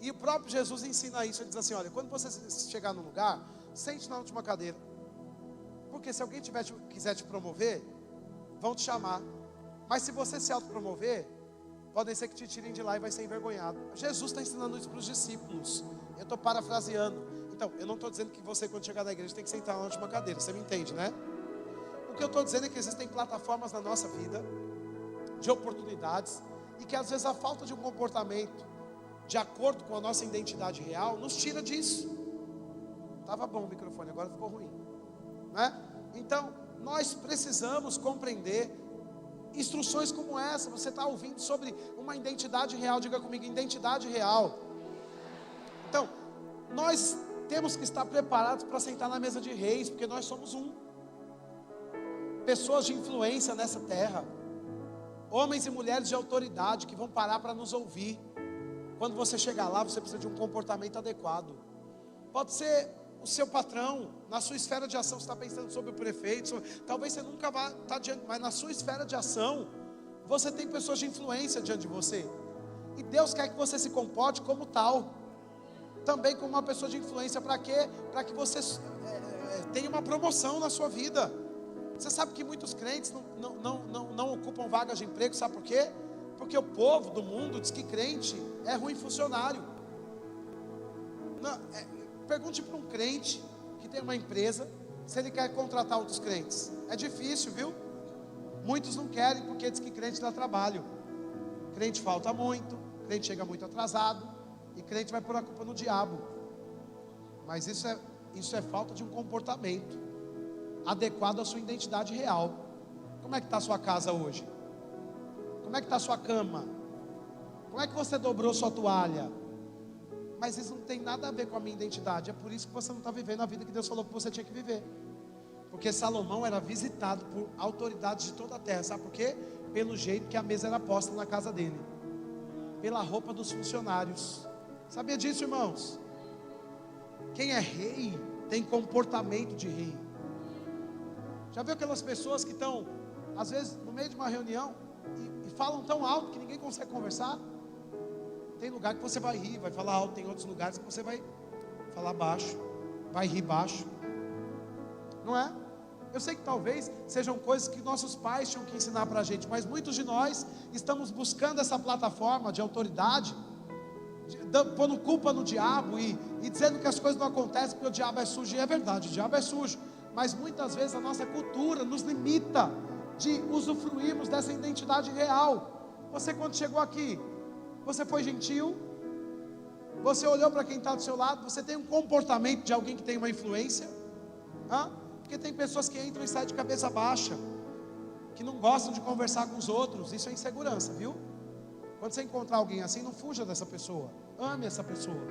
S1: E o próprio Jesus ensina isso. Ele diz assim, olha, quando você chegar num lugar, sente na última cadeira. Porque se alguém quiser te promover, vão te chamar. Mas se você se autopromover, podem ser que te tirem de lá e vai ser envergonhado. Jesus está ensinando isso para os discípulos. Eu estou parafraseando. Então, eu não estou dizendo que você, quando chegar na igreja, tem que sentar na última cadeira. Você me entende, né? O que eu estou dizendo é que existem plataformas na nossa vida, de oportunidades, e que às vezes a falta de um comportamento de acordo com a nossa identidade real nos tira disso. Estava bom o microfone, agora ficou ruim, né? Então, nós precisamos compreender instruções como essa. Você está ouvindo sobre uma identidade real. Diga comigo, identidade real. Então, nós temos que estar preparados para sentar na mesa de reis, porque nós somos pessoas de influência nessa terra, homens e mulheres de autoridade que vão parar para nos ouvir. Quando você chegar lá, você precisa de um comportamento adequado. Pode ser o seu patrão, na sua esfera de ação. Você está pensando sobre o prefeito, talvez você nunca vá estar diante, mas na sua esfera de ação, você tem pessoas de influência diante de você, e Deus quer que você se comporte como tal, também como uma pessoa de influência. Para quê? Para que você tenha uma promoção na sua vida. Você sabe que muitos crentes não ocupam vagas de emprego, sabe por quê? Porque o povo do mundo diz que crente é ruim funcionário. Pergunte para um crente que tem uma empresa se ele quer contratar outros crentes. É difícil, viu? Muitos não querem, porque diz que crente dá trabalho. Crente falta muito, crente chega muito atrasado, e crente vai pôr a culpa no diabo. Mas isso é falta de um comportamento adequado à sua identidade real. Como é que está a sua casa hoje? Como é que está a sua cama? Como é que você dobrou sua toalha? Mas isso não tem nada a ver com a minha identidade. É por isso que você não está vivendo a vida que Deus falou que você tinha que viver. Porque Salomão era visitado por autoridades de toda a terra. Sabe por quê? Pelo jeito que a mesa era posta na casa dele, pela roupa dos funcionários. Sabia disso, irmãos? Quem é rei tem comportamento de rei. Já viu aquelas pessoas que estão, às vezes, no meio de uma reunião e falam tão alto que ninguém consegue conversar? Tem lugar que você vai rir, vai falar alto. Tem outros lugares que você vai falar baixo, vai rir baixo. Não é? Eu sei que talvez sejam coisas que nossos pais tinham que ensinar para a gente, mas muitos de nós estamos buscando essa plataforma de autoridade, pondo culpa no diabo e dizendo que as coisas não acontecem porque o diabo é sujo. E é verdade, o diabo é sujo, mas muitas vezes a nossa cultura nos limita de usufruirmos dessa identidade real. Você, quando chegou aqui, você foi gentil? Você olhou para quem está do seu lado? Você tem um comportamento de alguém que tem uma influência? Porque tem pessoas que entram e saem de cabeça baixa, que não gostam de conversar com os outros. Isso é insegurança, viu? Quando você encontrar alguém assim, não fuja dessa pessoa. Ame essa pessoa,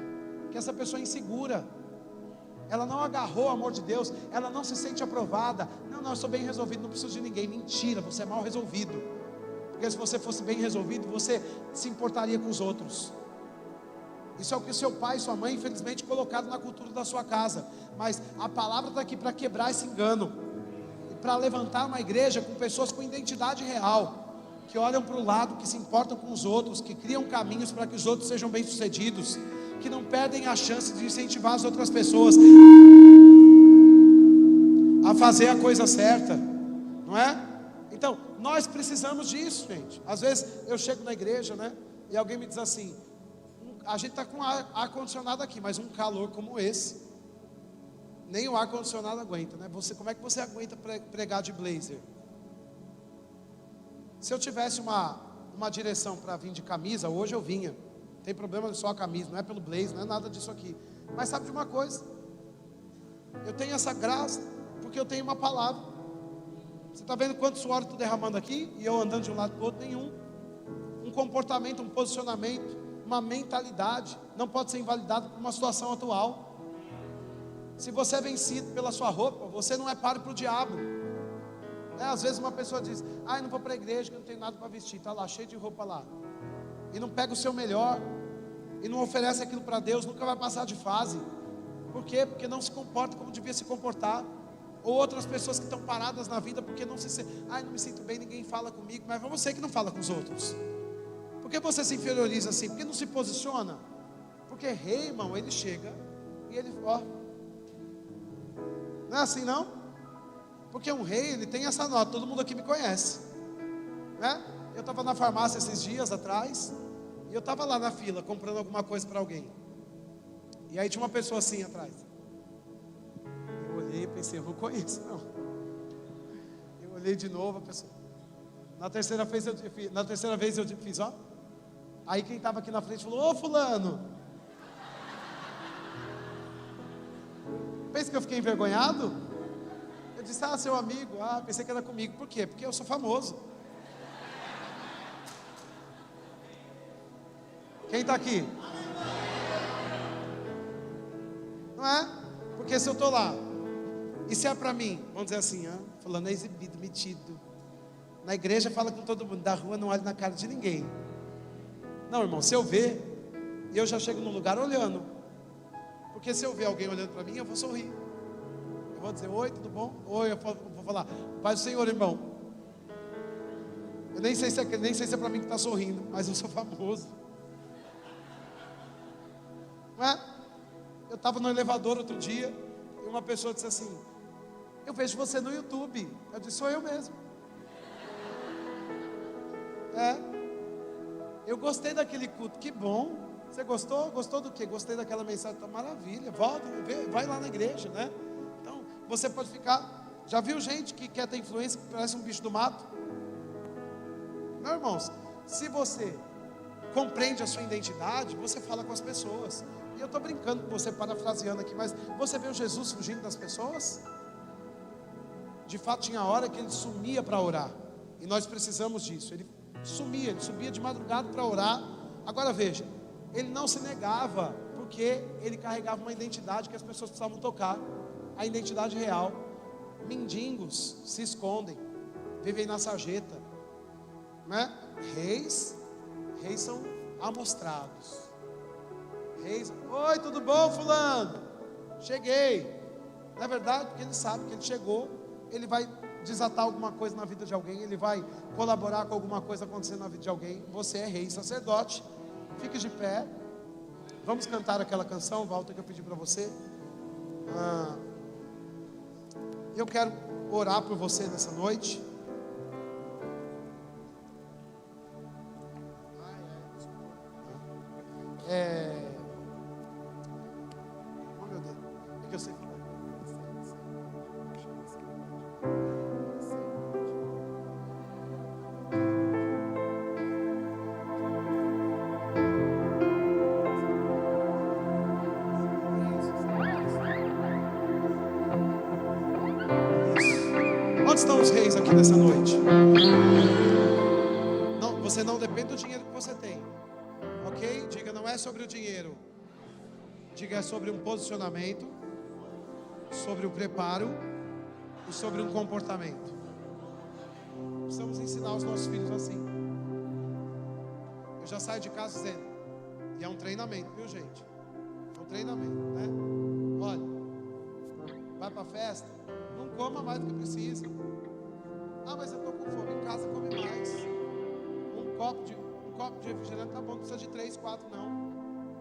S1: porque essa pessoa é insegura. Ela não agarrou o amor de Deus, ela não se sente aprovada. Não, eu sou bem resolvido, não preciso de ninguém. Mentira, você é mal resolvido. Porque se você fosse bem resolvido, você se importaria com os outros. Isso é o que seu pai e sua mãe, infelizmente, colocaram na cultura da sua casa. Mas a palavra está aqui para quebrar esse engano, e para levantar uma igreja com pessoas com identidade real, que olham para o lado, que se importam com os outros, que criam caminhos para que os outros sejam bem-sucedidos, que não perdem a chance de incentivar as outras pessoas a fazer a coisa certa, não é? Então, nós precisamos disso, gente. Às vezes eu chego na igreja, né, e alguém me diz assim: a gente está com ar-condicionado aqui, mas um calor como esse, nem o ar-condicionado aguenta, né? Como é que você aguenta pregar de blazer? Se eu tivesse uma direção para vir de camisa, hoje eu vinha. Não tem problema só a camisa, não é pelo blazer, não é nada disso aqui. Mas sabe de uma coisa? Eu tenho essa graça, porque eu tenho uma palavra. Você está vendo quanto suor estou derramando aqui? E eu andando de um lado para o outro, nenhum. Um comportamento, um posicionamento, uma mentalidade não pode ser invalidado por uma situação atual. Se você é vencido pela sua roupa, você não é páreo para o diabo. Às vezes uma pessoa diz: eu não vou para a igreja, que eu não tenho nada para vestir. Está lá, cheio de roupa lá, e não pega o seu melhor, e não oferece aquilo para Deus, nunca vai passar de fase. Por quê? Porque não se comporta como devia se comportar. Ou outras pessoas que estão paradas na vida porque não não me sinto bem, ninguém fala comigo. Mas é você que não fala com os outros. Por que você se inferioriza assim? Porque não se posiciona? Porque rei, irmão, ele chega e ele, não é assim não? Porque um rei, ele tem essa nota, todo mundo aqui me conhece, né? Eu estava na farmácia esses dias atrás, e eu estava lá na fila, comprando alguma coisa para alguém, e aí tinha uma pessoa assim atrás. Eu olhei e pensei: eu não conheço não. Eu olhei de novo a pessoa. Na terceira vez eu fiz, Aí quem estava aqui na frente falou: ô fulano. Pensa que eu fiquei envergonhado? Eu disse: seu amigo. Pensei que era comigo. Por quê? Porque eu sou famoso. Quem está aqui? Não é? Porque se eu estou lá, e se é para mim, vamos dizer assim: fulano é exibido, metido. Na igreja fala com todo mundo, da rua não olha na cara de ninguém. Não, irmão, se eu ver, eu já chego no lugar olhando. Porque se eu ver alguém olhando para mim, eu vou sorrir. Eu vou dizer: oi, tudo bom? Oi, eu vou falar: paz do Senhor, irmão. Eu nem sei se é para mim que está sorrindo, mas eu sou famoso. Não é? Eu estava no elevador outro dia, e uma pessoa disse assim: eu vejo você no YouTube. Eu disse: sou eu mesmo. Eu gostei daquele culto. Que bom. Você gostou? Gostou do quê? Gostei daquela mensagem. Tá maravilha. Volta, vai lá na igreja, né? Então, você pode ficar. Já viu gente que quer ter influência, que parece um bicho do mato? Não, irmãos. Se você compreende a sua identidade, você fala com as pessoas. E eu estou brincando com você, parafraseando aqui, mas você viu Jesus fugindo das pessoas? De fato, tinha hora que ele sumia para orar. E nós precisamos disso. Ele subia de madrugada para orar. Agora veja, ele não se negava, porque ele carregava uma identidade que as pessoas precisavam tocar, a identidade real. Mendigos se escondem, vivem na sarjeta, né? Reis são amostrados. Reis: oi, tudo bom, fulano? Cheguei. Não é verdade? Porque ele sabe que ele chegou, ele vai desatar alguma coisa na vida de alguém, ele vai colaborar com alguma coisa acontecendo na vida de alguém. Você é rei, sacerdote. Fique de pé. Vamos cantar aquela canção, Walter, que eu pedi para você. Eu quero orar por você nessa noite. Oh meu Deus, é que eu sei falar. Onde estão os reis aqui nessa noite? Não, você não depende do dinheiro que você tem, ok? Diga, não é sobre o dinheiro. Diga, é sobre um posicionamento, sobre o preparo e sobre um comportamento. Precisamos ensinar os nossos filhos assim. Eu já saio de casa dizendo, e é um treinamento, viu gente? É um treinamento, né? Olha, vai para a festa, não coma mais do que precisa. Ah, mas eu estou com fome, em casa come mais. Um copo de refrigerante tá bom, não precisa de 3, 4 não.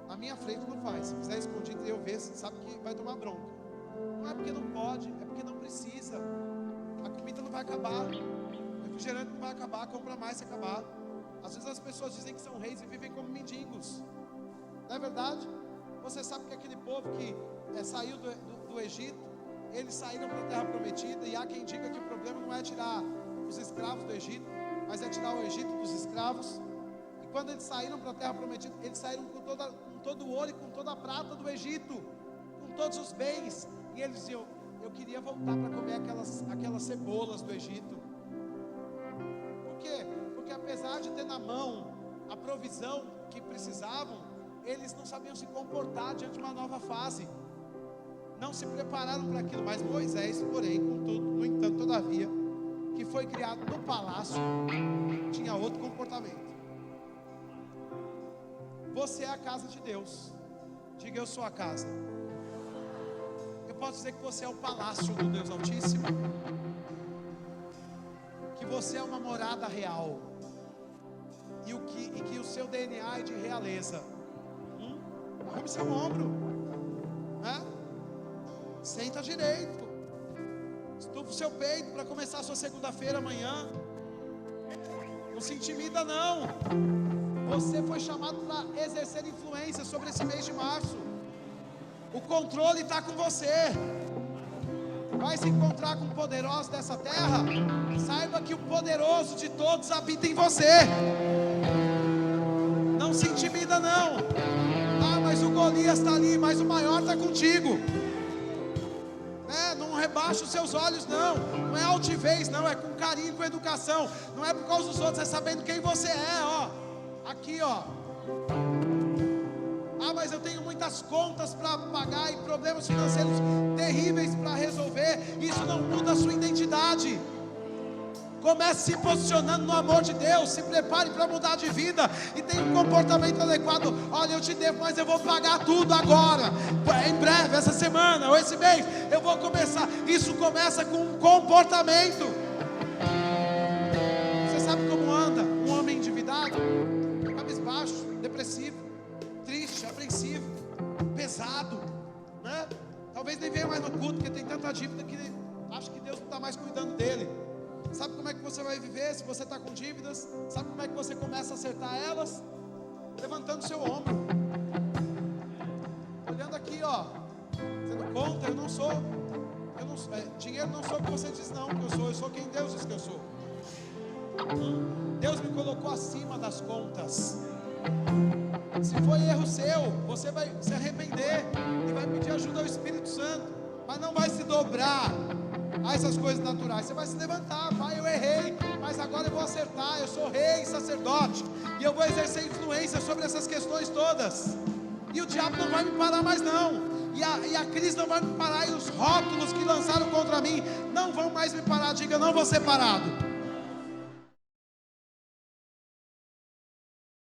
S1: Na minha frente não faz. Se fizer escondido e eu ver, você sabe que vai tomar bronca. Não é porque não pode, é porque não precisa. A comida não vai acabar, o refrigerante não vai acabar, compra mais se acabar. Às vezes as pessoas dizem que são reis e vivem como mendigos. Não é verdade? Você sabe que aquele povo que saiu do Egito, eles saíram para a terra prometida, e há quem diga que o problema não é tirar os escravos do Egito, mas é tirar o Egito dos escravos. E quando eles saíram para a terra prometida, eles saíram com todo o ouro e com toda a prata do Egito, com todos os bens. E eles diziam, eu queria voltar para comer aquelas cebolas do Egito. Por quê? Porque apesar de ter na mão a provisão que precisavam, eles não sabiam se comportar diante de uma nova fase. Não se prepararam para aquilo. Mas Moisés, porém, no entanto, todavia, que foi criado no palácio, tinha outro comportamento. Você é a casa de Deus. Diga, eu sou a casa. Eu posso dizer que você é o palácio do Deus Altíssimo, que você é uma morada real, e que o seu DNA é de realeza. Arrume seu ombro, né? Senta direito, estufa o seu peito para começar a sua segunda-feira amanhã. Não se intimida não. Você foi chamado para exercer influência sobre esse mês de março. O controle está com você. Vai se encontrar com o poderoso dessa terra. Saiba que o poderoso de todos habita em você. Não se intimida não. Ah, mas o Golias está ali, mas o maior está contigo. Não rebaixa os seus olhos não. Não é altivez não, é com carinho, com educação. Não é por causa dos outros, é sabendo quem você é, ó. Aqui, ó. Ah, mas eu tenho muitas contas para pagar e problemas financeiros terríveis para resolver. Isso não muda a sua identidade. Comece se posicionando no amor de Deus. Se prepare para mudar de vida e tenha um comportamento adequado. Olha, eu te devo, mas eu vou pagar tudo agora. Em breve, essa semana ou esse mês, eu vou começar. Isso começa com um comportamento. Você sabe como anda um homem endividado? Cabisbaixo, depressivo, triste, apreensivo, pesado, né? Talvez nem venha mais no culto, porque tem tanta dívida que acha que Deus não está mais cuidando dele. Sabe como é que você vai viver se você está com dívidas? Sabe como é que você começa a acertar elas? Levantando seu ombro, olhando aqui, ó, dizendo, conta, dinheiro não sou o que você diz não que eu sou quem Deus diz que eu sou. Deus me colocou acima das contas. Se foi erro seu, você vai se arrepender e vai pedir ajuda ao Espírito Santo, mas não vai se dobrar a essas coisas naturais. Você vai se levantar, pai, eu errei, mas agora eu vou acertar. Eu sou rei, sacerdote, e eu vou exercer influência sobre essas questões todas, e o diabo não vai me parar mais não, e a crise não vai me parar, e os rótulos que lançaram contra mim não vão mais me parar. Diga, não vou ser parado.